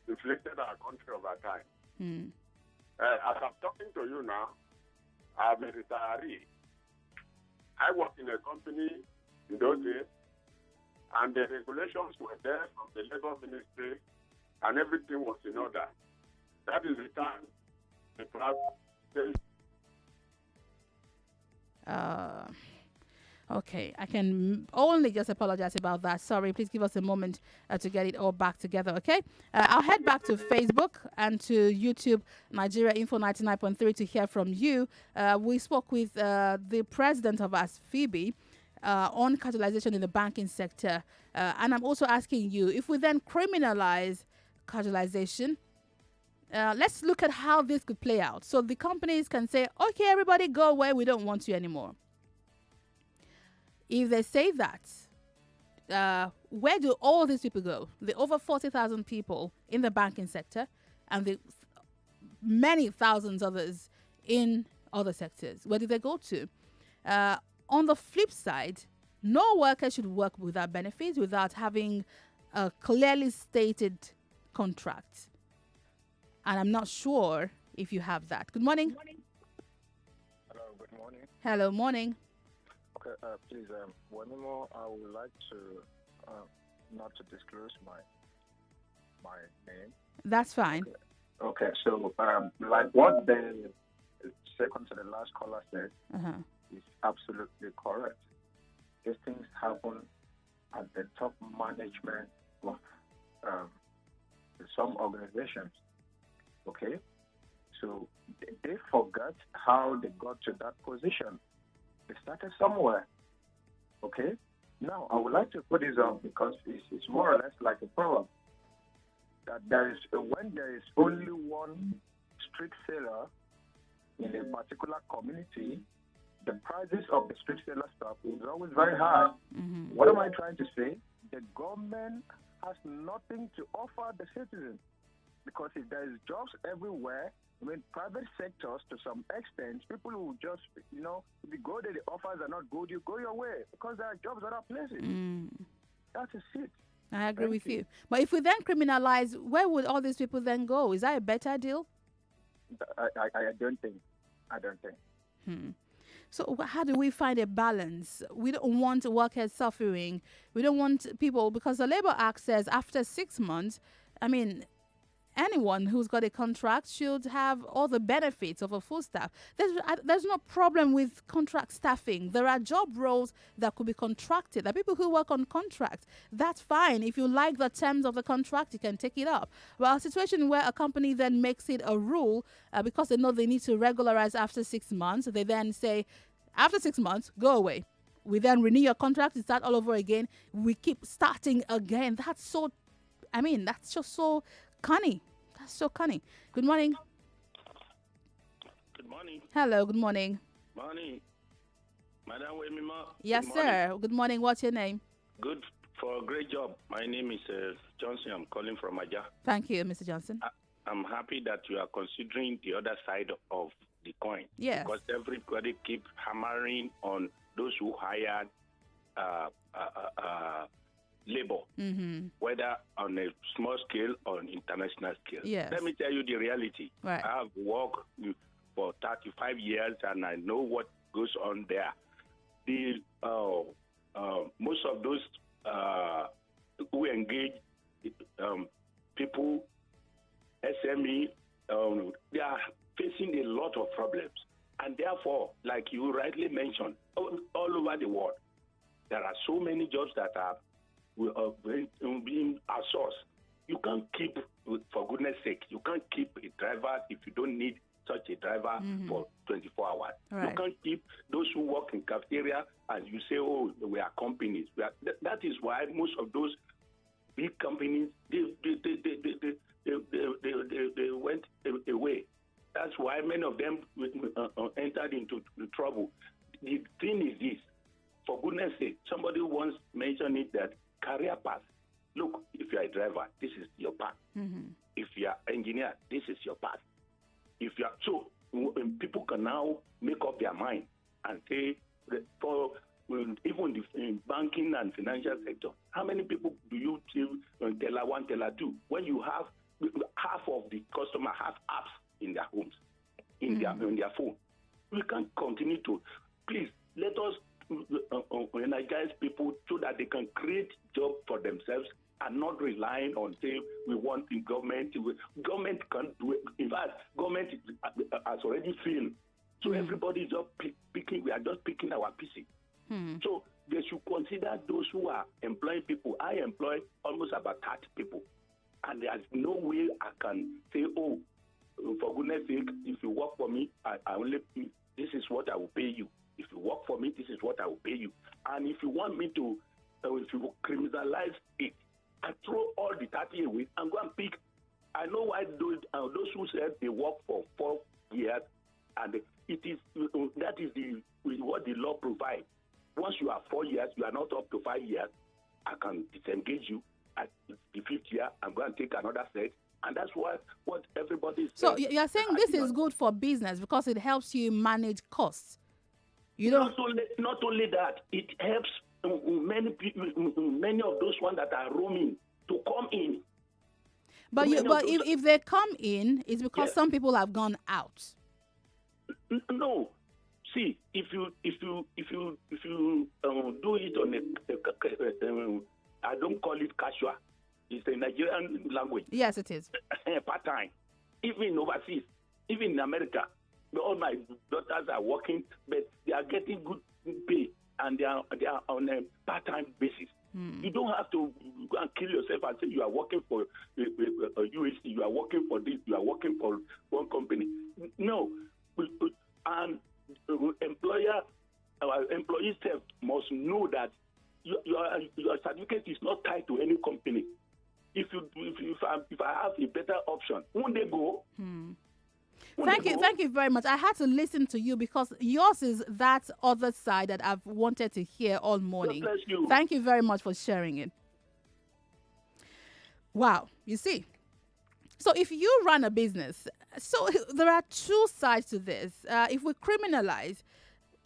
P: inflicted our country over time. As I'm talking to you now, I'm a retiree. I worked in a company in those days, and the regulations were there from the Labor Ministry, and everything was in order. That is the time the crowd.
A: Okay, I can only just apologize about that. Sorry, please give us a moment to get it all back together, okay? I'll head back to Facebook and to YouTube, Nigeria Info 99.3, to hear from you. We spoke with the president of ASFIBI on casualization in the banking sector. And I'm also asking you, if we then criminalize casualization, let's look at how this could play out. So the companies can say, okay, everybody go away, we don't want you anymore. If they say that, where do all these people go? The over 40,000 people in the banking sector and the many thousands others in other sectors, where do they go to? On the flip side, no worker should work without benefits, without having a clearly stated contract. And I'm not sure if you have that. Good morning.
Q: Hello, good morning.
A: Hello, morning.
Q: Okay, please, Wemimo, I would like to not to disclose my name.
A: That's fine.
Q: Okay, so like what the second to the last caller said is absolutely correct. These things happen at the top management of some organizations. Okay, so they forgot how they got to that position. They started somewhere. Okay, now I would like to put this up because it's more or less like a problem. That when there is only one street seller in a particular community, the prices of the street seller stuff is always very high. What am I trying to say? The government has nothing to offer the citizens, because if there is jobs everywhere, I mean, private sectors to some extent, people who just, if you go there, the offers are not good, you go your way because there are jobs at other places. That is it.
A: I agree with you. But if we then criminalize, where would all these people then go? Is that a better deal?
Q: I don't think. I don't think.
A: So how do we find a balance? We don't want workers suffering. We don't want people, because the Labour Act says after 6 months, I mean, anyone who's got a contract should have all the benefits of a full staff. There's no problem with contract staffing. There are job roles that could be contracted. There are people who work on contracts. That's fine. If you like the terms of the contract, you can take it up. Well, a situation where a company then makes it a rule because they know they need to regularize after 6 months, they then say, after 6 months, go away. We then renew your contract, you start all over again. We keep starting again. That's just so cunning. That's so cunning. Good morning.
R: Good morning.
A: Hello, good morning.
R: Morning. Madam Wemimo.
A: Yes, sir. Good morning. What's your name?
R: Good for a great job. My name is Johnson. I'm calling from Aja.
A: Thank you, Mr. Johnson.
R: I'm happy that you are considering the other side of the coin.
A: Yes.
R: Because everybody keep hammering on those who hired labor, whether on a small scale or an international scale.
A: Yes.
R: Let me tell you the reality.
A: Right.
R: I have worked for 35 years and I know what goes on there. The most of those who engage people, SME, they are facing a lot of problems. And therefore, like you rightly mentioned, all over the world, there are so many jobs that are being outsourced. You can't keep, for goodness sake, you can't keep a driver if you don't need such a driver for 24 hours.
A: Right.
R: You can't keep those who work in cafeteria and you say, oh, we are companies. That is why most of those big companies, they went away. That's why many of them entered into trouble. The thing is this, for goodness sake, somebody once mentioned it that career path. Look, if you are a driver, this is your path. If you are an engineer, this is your path. If you are people can now make up their mind and say, for even in banking and financial sector, how many people do you see on teller 1, teller 2? When you have half of the customer have apps in their homes, in their phone. We can't continue to. Please, let us energize people so that they can create jobs for themselves and not relying on saying we want the government. Government can't do it. In fact, government has already failed. So everybody is just picking. We are just picking our pieces. So they should consider those who are employing people. I employ almost about 30 people. And there's no way I can say, oh, for goodness sake, if you work for me, I only this is what I will pay you. If you work for me, this is what I will pay you. And if you want me to, if you criminalize it, I throw all the 30 away and go and pick. I know why those who said they work for 4 years, and it is that is what the law provides. Once you are 4 years, you are not up to 5 years, I can disengage you. At the 5th year, I'm going to take another set. And that's what everybody is saying.
A: So you're saying this is good for business because it helps you manage costs.
R: Not only that, it helps many people, many of those ones that are roaming to come in.
A: But if they come in, it's because some people have gone out.
R: No, see, if you do it on a I don't call it casual. It's a Nigerian language.
A: Yes, it is.
R: Part-time. Even overseas, even in America, all my daughters are working, but they are getting good pay, and they are on a part-time basis. You don't have to go and kill yourself and say you are working for UHC, you are working for this, you are working for one company. No. And our employees must know that your certificate is not tied to any company. If I have a better option, won't they go?
A: Thank you very much. I had to listen to you because yours is that other side that I've wanted to hear all morning.
R: God bless you.
A: Thank you very much for sharing it. Wow, you see. So if you run a business, so there are two sides to this. If we criminalize,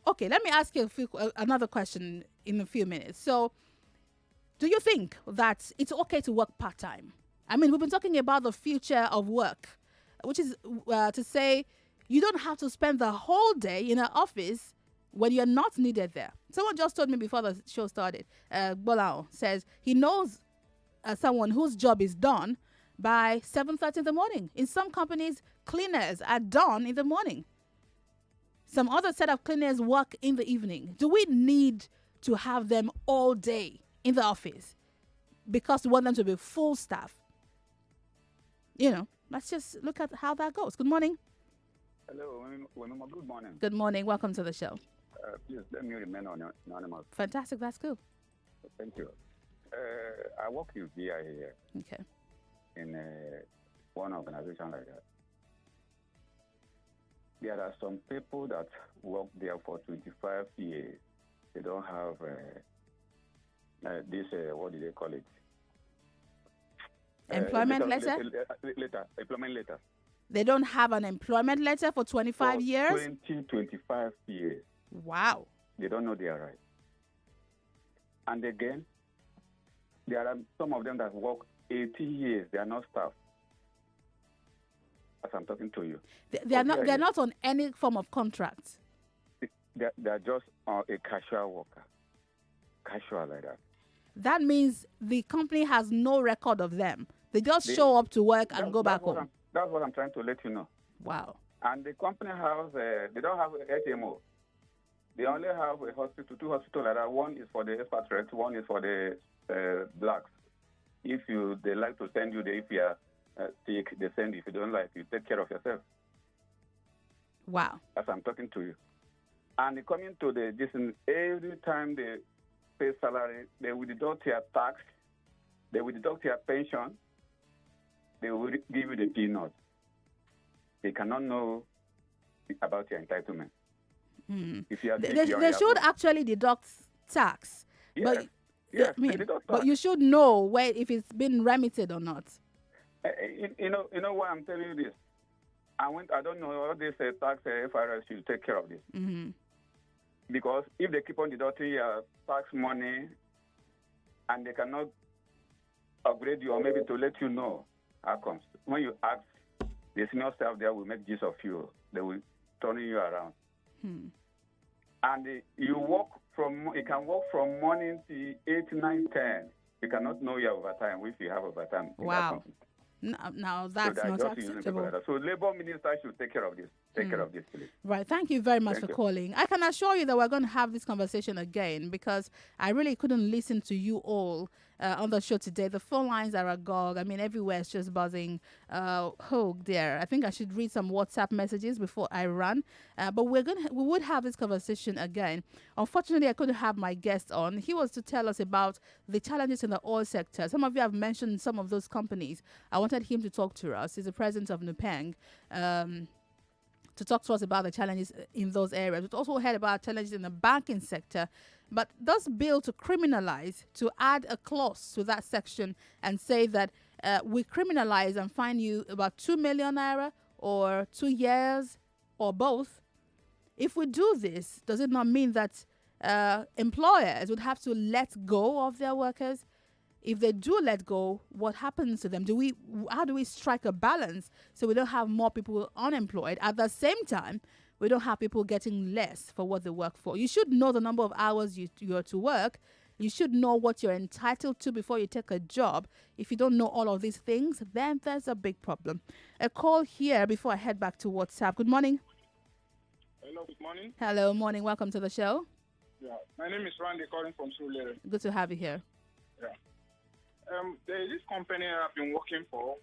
A: okay, let me ask you another question in a few minutes. So do you think that it's okay to work part-time? I mean, we've been talking about the future of work, which is to say you don't have to spend the whole day in an office when you're not needed there. Someone just told me before the show started, Bolao says he knows someone whose job is done, by 7:30 in the morning. In some companies, cleaners are done in the morning. Some other set of cleaners work in the evening. Do we need to have them all day in the office because we want them to be full staff? Let's just look at how that goes. Good morning.
S: Hello, Wemimo. Good morning.
A: Good morning. Welcome to the show.
S: Please let me remain anonymous.
A: Fantastic. That's cool.
S: Thank you. I work in VI here.
A: Okay.
S: In one organization like that. There are some people that work there for 25 years. They don't have this, what do they call it?
A: Employment letter?
S: Employment letter.
A: They don't have an employment letter for 25 years?
S: 25 years.
A: Wow.
S: They don't know their rights. And again, there are some of them that work 80 years. They are not staff. As I'm talking to you.
A: They're not on any form of contract.
S: They're just a casual worker. Casual like that.
A: That means the company has no record of them. They just show up to work and go back home.
S: That's what I'm trying to let you know.
A: Wow.
S: And the company has, they don't have HMO. They only have a hospital, 2 hospitals like that. One is for the expatriates, one is for the blacks. If they like to send you there, if you are sick, they send you. If you don't like, you take care of yourself.
A: Wow.
S: As I'm talking to you. And coming to every time they pay salary, they will deduct your tax, they will deduct your pension, they will give you the peanuts. They cannot know about your entitlement. If you are sick,
A: they should actually deduct tax.
S: Yes,
A: but you should know if it's been remitted or not.
S: You know why I'm telling you this? I don't know how they say tax FRS should take care of this.
A: Mm-hmm.
S: Because if they keep on deducting your tax money and they cannot upgrade you or maybe to let you know how comes. When you ask, the senior staff there will make use of you. They will turn you around. And you can work from morning to 8, 9, 10. You cannot know your overtime if you have overtime.
A: Wow. Now that's not acceptable.
S: So Labour Minister should take care of this. Take care of this, please.
A: Right. Thank you very much for calling. I can assure you that we're going to have this conversation again because I really couldn't listen to you all on the show today. The phone lines are agog. I mean, everywhere is just buzzing. There. I think I should read some WhatsApp messages before I run. But we would have this conversation again. Unfortunately, I couldn't have my guest on. He was to tell us about the challenges in the oil sector. Some of you have mentioned some of those companies. I wanted him to talk to us. He's the president of Nupeng. To talk to us about the challenges in those areas. We've also heard about challenges in the banking sector. But this bill to criminalize, to add a clause to that section and say that we criminalize and fine you about 2 million naira or 2 years or both. If we do this, does it not mean that employers would have to let go of their workers? If they do let go, what happens to them? How do we strike a balance so we don't have more people unemployed? At the same time, we don't have people getting less for what they work for. You should know the number of hours you are to work. You should know what you're entitled to before you take a job. If you don't know all of these things, then there's a big problem. A call here before I head back to WhatsApp. Good morning.
T: Hello, good morning.
A: Hello, morning. Welcome to the show.
T: Yeah, my name is Randy calling from Surulere.
A: Good to have you here.
T: Yeah. There is this company I've been working for,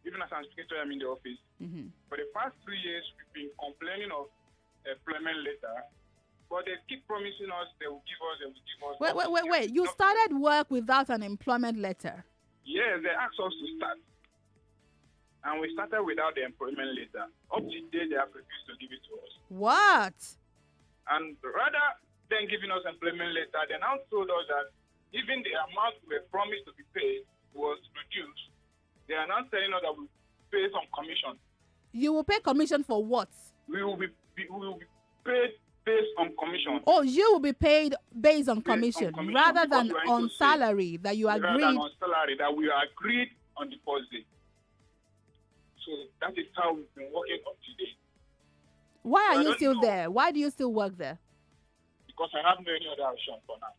T: even as I'm speaking to them in the office.
A: Mm-hmm.
T: For the past 3 years, we've been complaining of employment letter, but they keep promising us they will give us.
A: Wait. You started work without an employment letter?
T: Yes, they asked us to start. And we started without the employment letter. Up to date, they have refused to give it to us.
A: What?
T: And rather than giving us employment letter, they now told us that even the amount we were promised to be paid was reduced. They are now telling us that we pay some commission.
A: You will pay commission for what?
T: We will be paid based on commission.
A: Oh, you will be paid based on commission rather than on salary that you agreed.
T: Rather than on salary that we agreed on the first day. So that is how we've been working up to date.
A: Why are you still there? Why do you still work there?
T: Because I have no any other option for now.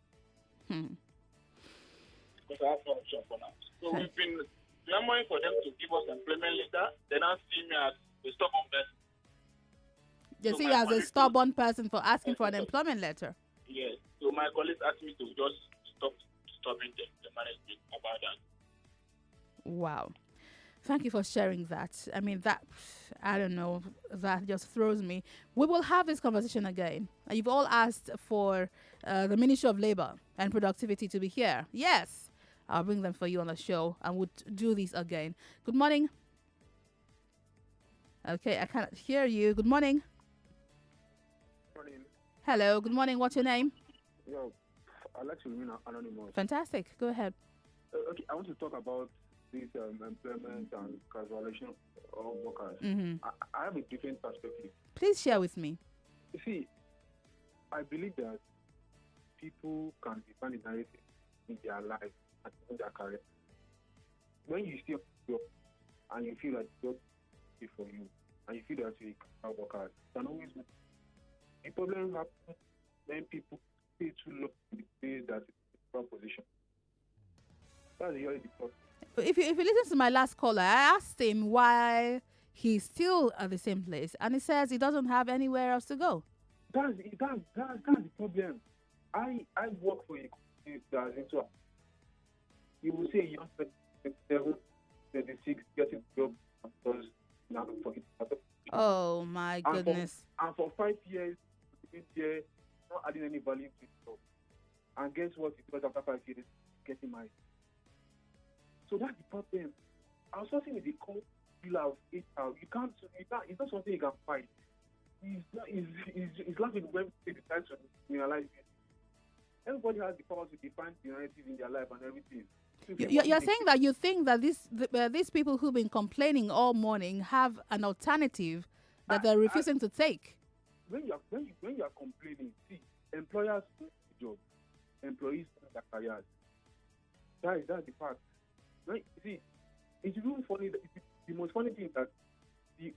T: Because I have no option for now. So we clamoring for them to give us employment letter. They now see me as a stubborn person.
A: They
T: So
A: see you
T: my
A: as a
T: colleagues-
A: stubborn person for asking for an employment letter.
T: Yes. So my colleagues asked me to just stop disturbing the management about that.
A: Wow. Thank you for sharing that. I mean, that, I don't know, that just throws me. We will have this conversation again. You've all asked for the Ministry of Labor and Productivity to be here. Yes, I'll bring them for you on the show and we'll do this again. Good morning. Okay, I cannot hear you. Good morning.
U: Morning.
A: Hello, good morning. What's your name?
U: Yo, I'd like to remain anonymous.
A: Fantastic. Go ahead.
U: Okay, I want to talk about this employment and casualization of workers.
A: Mhm.
U: I have a different perspective.
A: Please share with me.
U: You see, I believe that people can define the narrative in their life and in their career. When you see a job and you feel that the job is for you and you feel that you're a worker, it can always be. The problem happens when people stay too long in the place that it's a wrong position. That's really the problem.
A: If you listen to my last caller, I asked him why he's still at the same place, and he says he doesn't have anywhere else to go.
U: That's the problem. I work for a company that's into a, you will see a young person 37, 36 getting a job because now for it.
A: Oh my goodness.
U: And for 5 years, been there, not adding any value to the job. And guess what? Because after 5 years, getting married. So that's the problem. Outsourcing is a core pillar of HR. You can't, it's not something you can fight. It's laughing when they decide to realize it. Everybody has the power to define the narrative in their life and everything.
A: You're saying that you think that these people who've been complaining all morning have an alternative that they're refusing to take.
U: When you are complaining, see, employers do the job, employees do their careers. That's the fact. Right? See, it's really funny. The most funny thing is that the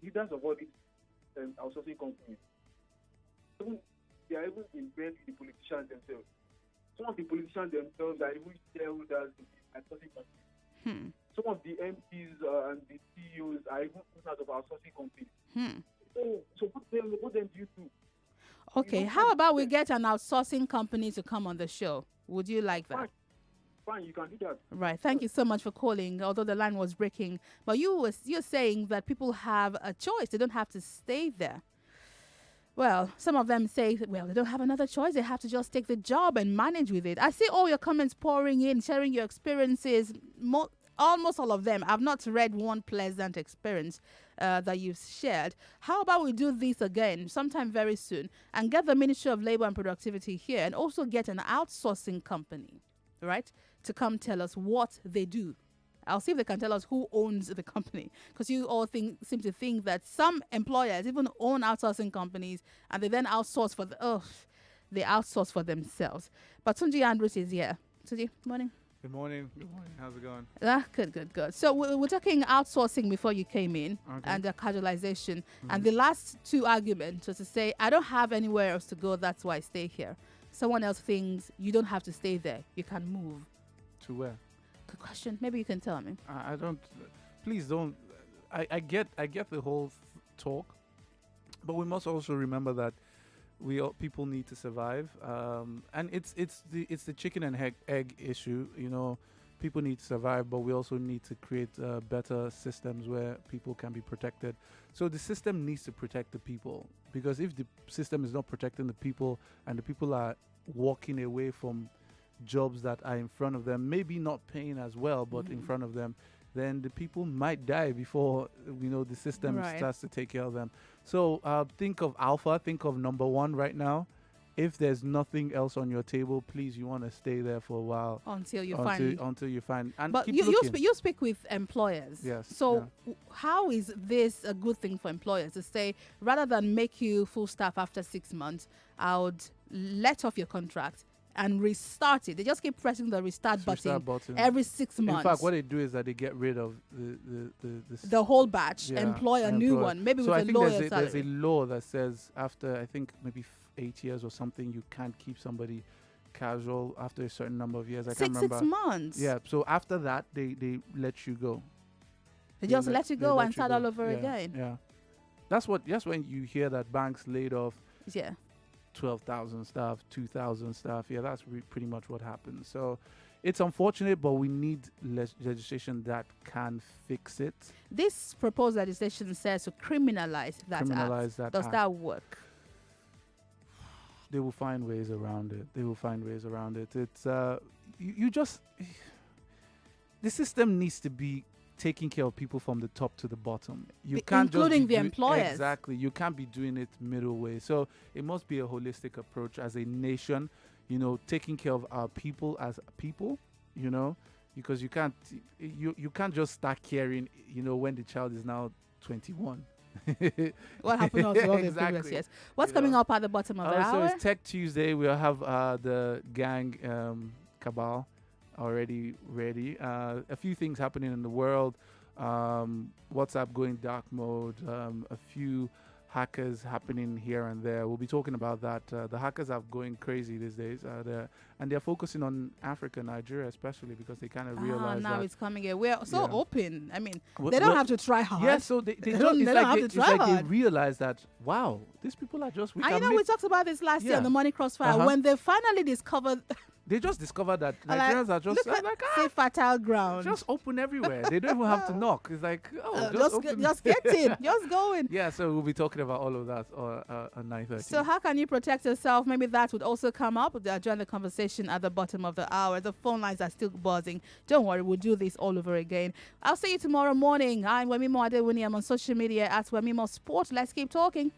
U: leaders of all these outsourcing companies, they are even in bed with the politicians themselves. Some of the politicians themselves are even shareholders in the outsourcing companies. Some of the MPs and the CEOs are even owners of outsourcing companies. So what then do you do?
A: Okay, how about we get an outsourcing company to come on the show? Would you like that?
U: Fine, you can do that.
A: Right. Thank you so much for calling, although the line was breaking. But you're saying that people have a choice. They don't have to stay there. Well, some of them say, well, they don't have another choice. They have to just take the job and manage with it. I see all your comments pouring in, sharing your experiences. Almost all of them. I've not read one pleasant experience that you've shared. How about we do this again sometime very soon and get the Ministry of Labor and Productivity here and also get an outsourcing company, right, to come tell us what they do. I'll see if they can tell us who owns the company, because you all seem to think that some employers even own outsourcing companies and they then outsource they outsource for themselves. But Tunji Andrews is here. Tunji, morning.
V: Good morning. Good morning. How's it going?
A: Good. So we're talking outsourcing before you came in, and the casualization. And the last two arguments was to say, I don't have anywhere else to go, that's why I stay here. Someone else thinks you don't have to stay there. You can move.
V: To where?
A: Good question. Maybe you can tell me.
V: I don't. Please don't. I get the whole talk, but we must also remember that people need to survive, and it's the chicken and egg issue. You know, people need to survive, but we also need to create better systems where people can be protected. So the system needs to protect the people, because if the system is not protecting the people and the people are walking away from jobs that are in front of them, maybe not paying as well, but in front of them, then the people might die before the system starts to take care of them. So think of alpha, think of number one right now. If there's nothing else on your table, please, you want to stay there for a while
A: until you
V: find. And
A: but
V: keep
A: you speak with employers.
V: Yes.
A: So how is this a good thing for employers to say, rather than make you full staff after 6 months, I would let off your contract and restart it? They just keep pressing the restart button every 6 months.
V: In fact, what they do is that they get rid of
A: the whole batch, employ a new one, maybe with a lower salary.
V: There's a law that says after, I think, maybe 8 years or something, you can't keep somebody casual after a certain number of years. I
A: Six
V: can't remember.
A: months.
V: Yeah. So after that, they let you go.
A: They just let you
V: they
A: go
V: let
A: and
V: you
A: start
V: go.
A: all over
V: Yeah,
A: again.
V: Yeah. That's when you hear that banks laid off.
A: Yeah.
V: 12,000 staff, 2,000 staff. Yeah, that's pretty much what happened. So it's unfortunate, but we need legislation that can fix it.
A: This proposed legislation says to criminalize that act. Does that work?
V: They will find ways around it. It's you just the system needs to be taking care of people from the top to the bottom. You can't
A: including
V: just
A: the employers.
V: Exactly. You can't be doing it middle way. So it must be a holistic approach as a nation, taking care of our people as people, because you can't just start caring, when the child is now 21.
A: What happened also all the
V: Exactly.
A: previous years? What's coming up at the bottom of the hour?
V: So it's Tech Tuesday. We'll have the gang cabal already ready. A few things happening in the world. WhatsApp going dark mode. A few hackers happening here and there. We'll be talking about that. The hackers are going crazy these days. They're focusing on Africa, Nigeria especially, because they kind of realize
A: now
V: that
A: it's coming here. We're so open. I mean,
V: Well,
A: they don't have to try hard.
V: Yeah, so they
A: don't have to try hard.
V: They realize that, wow, these people are just...
A: We talked about this last year on the Money Crossfire. When they finally discovered...
V: They just discovered that Nigerians are just
A: say fertile ground.
V: Just open everywhere. They don't even have to knock. It's like,
A: just get in, just go in.
V: Yeah, so we'll be talking about all of that at 9:30.
A: So how can you protect yourself? Maybe that would also come up. Join the conversation at the bottom of the hour. The phone lines are still buzzing. Don't worry, we'll do this all over again. I'll see you tomorrow morning. I'm Wemimo Adewuni. I'm on social media at Wemimo Sport. Let's keep talking.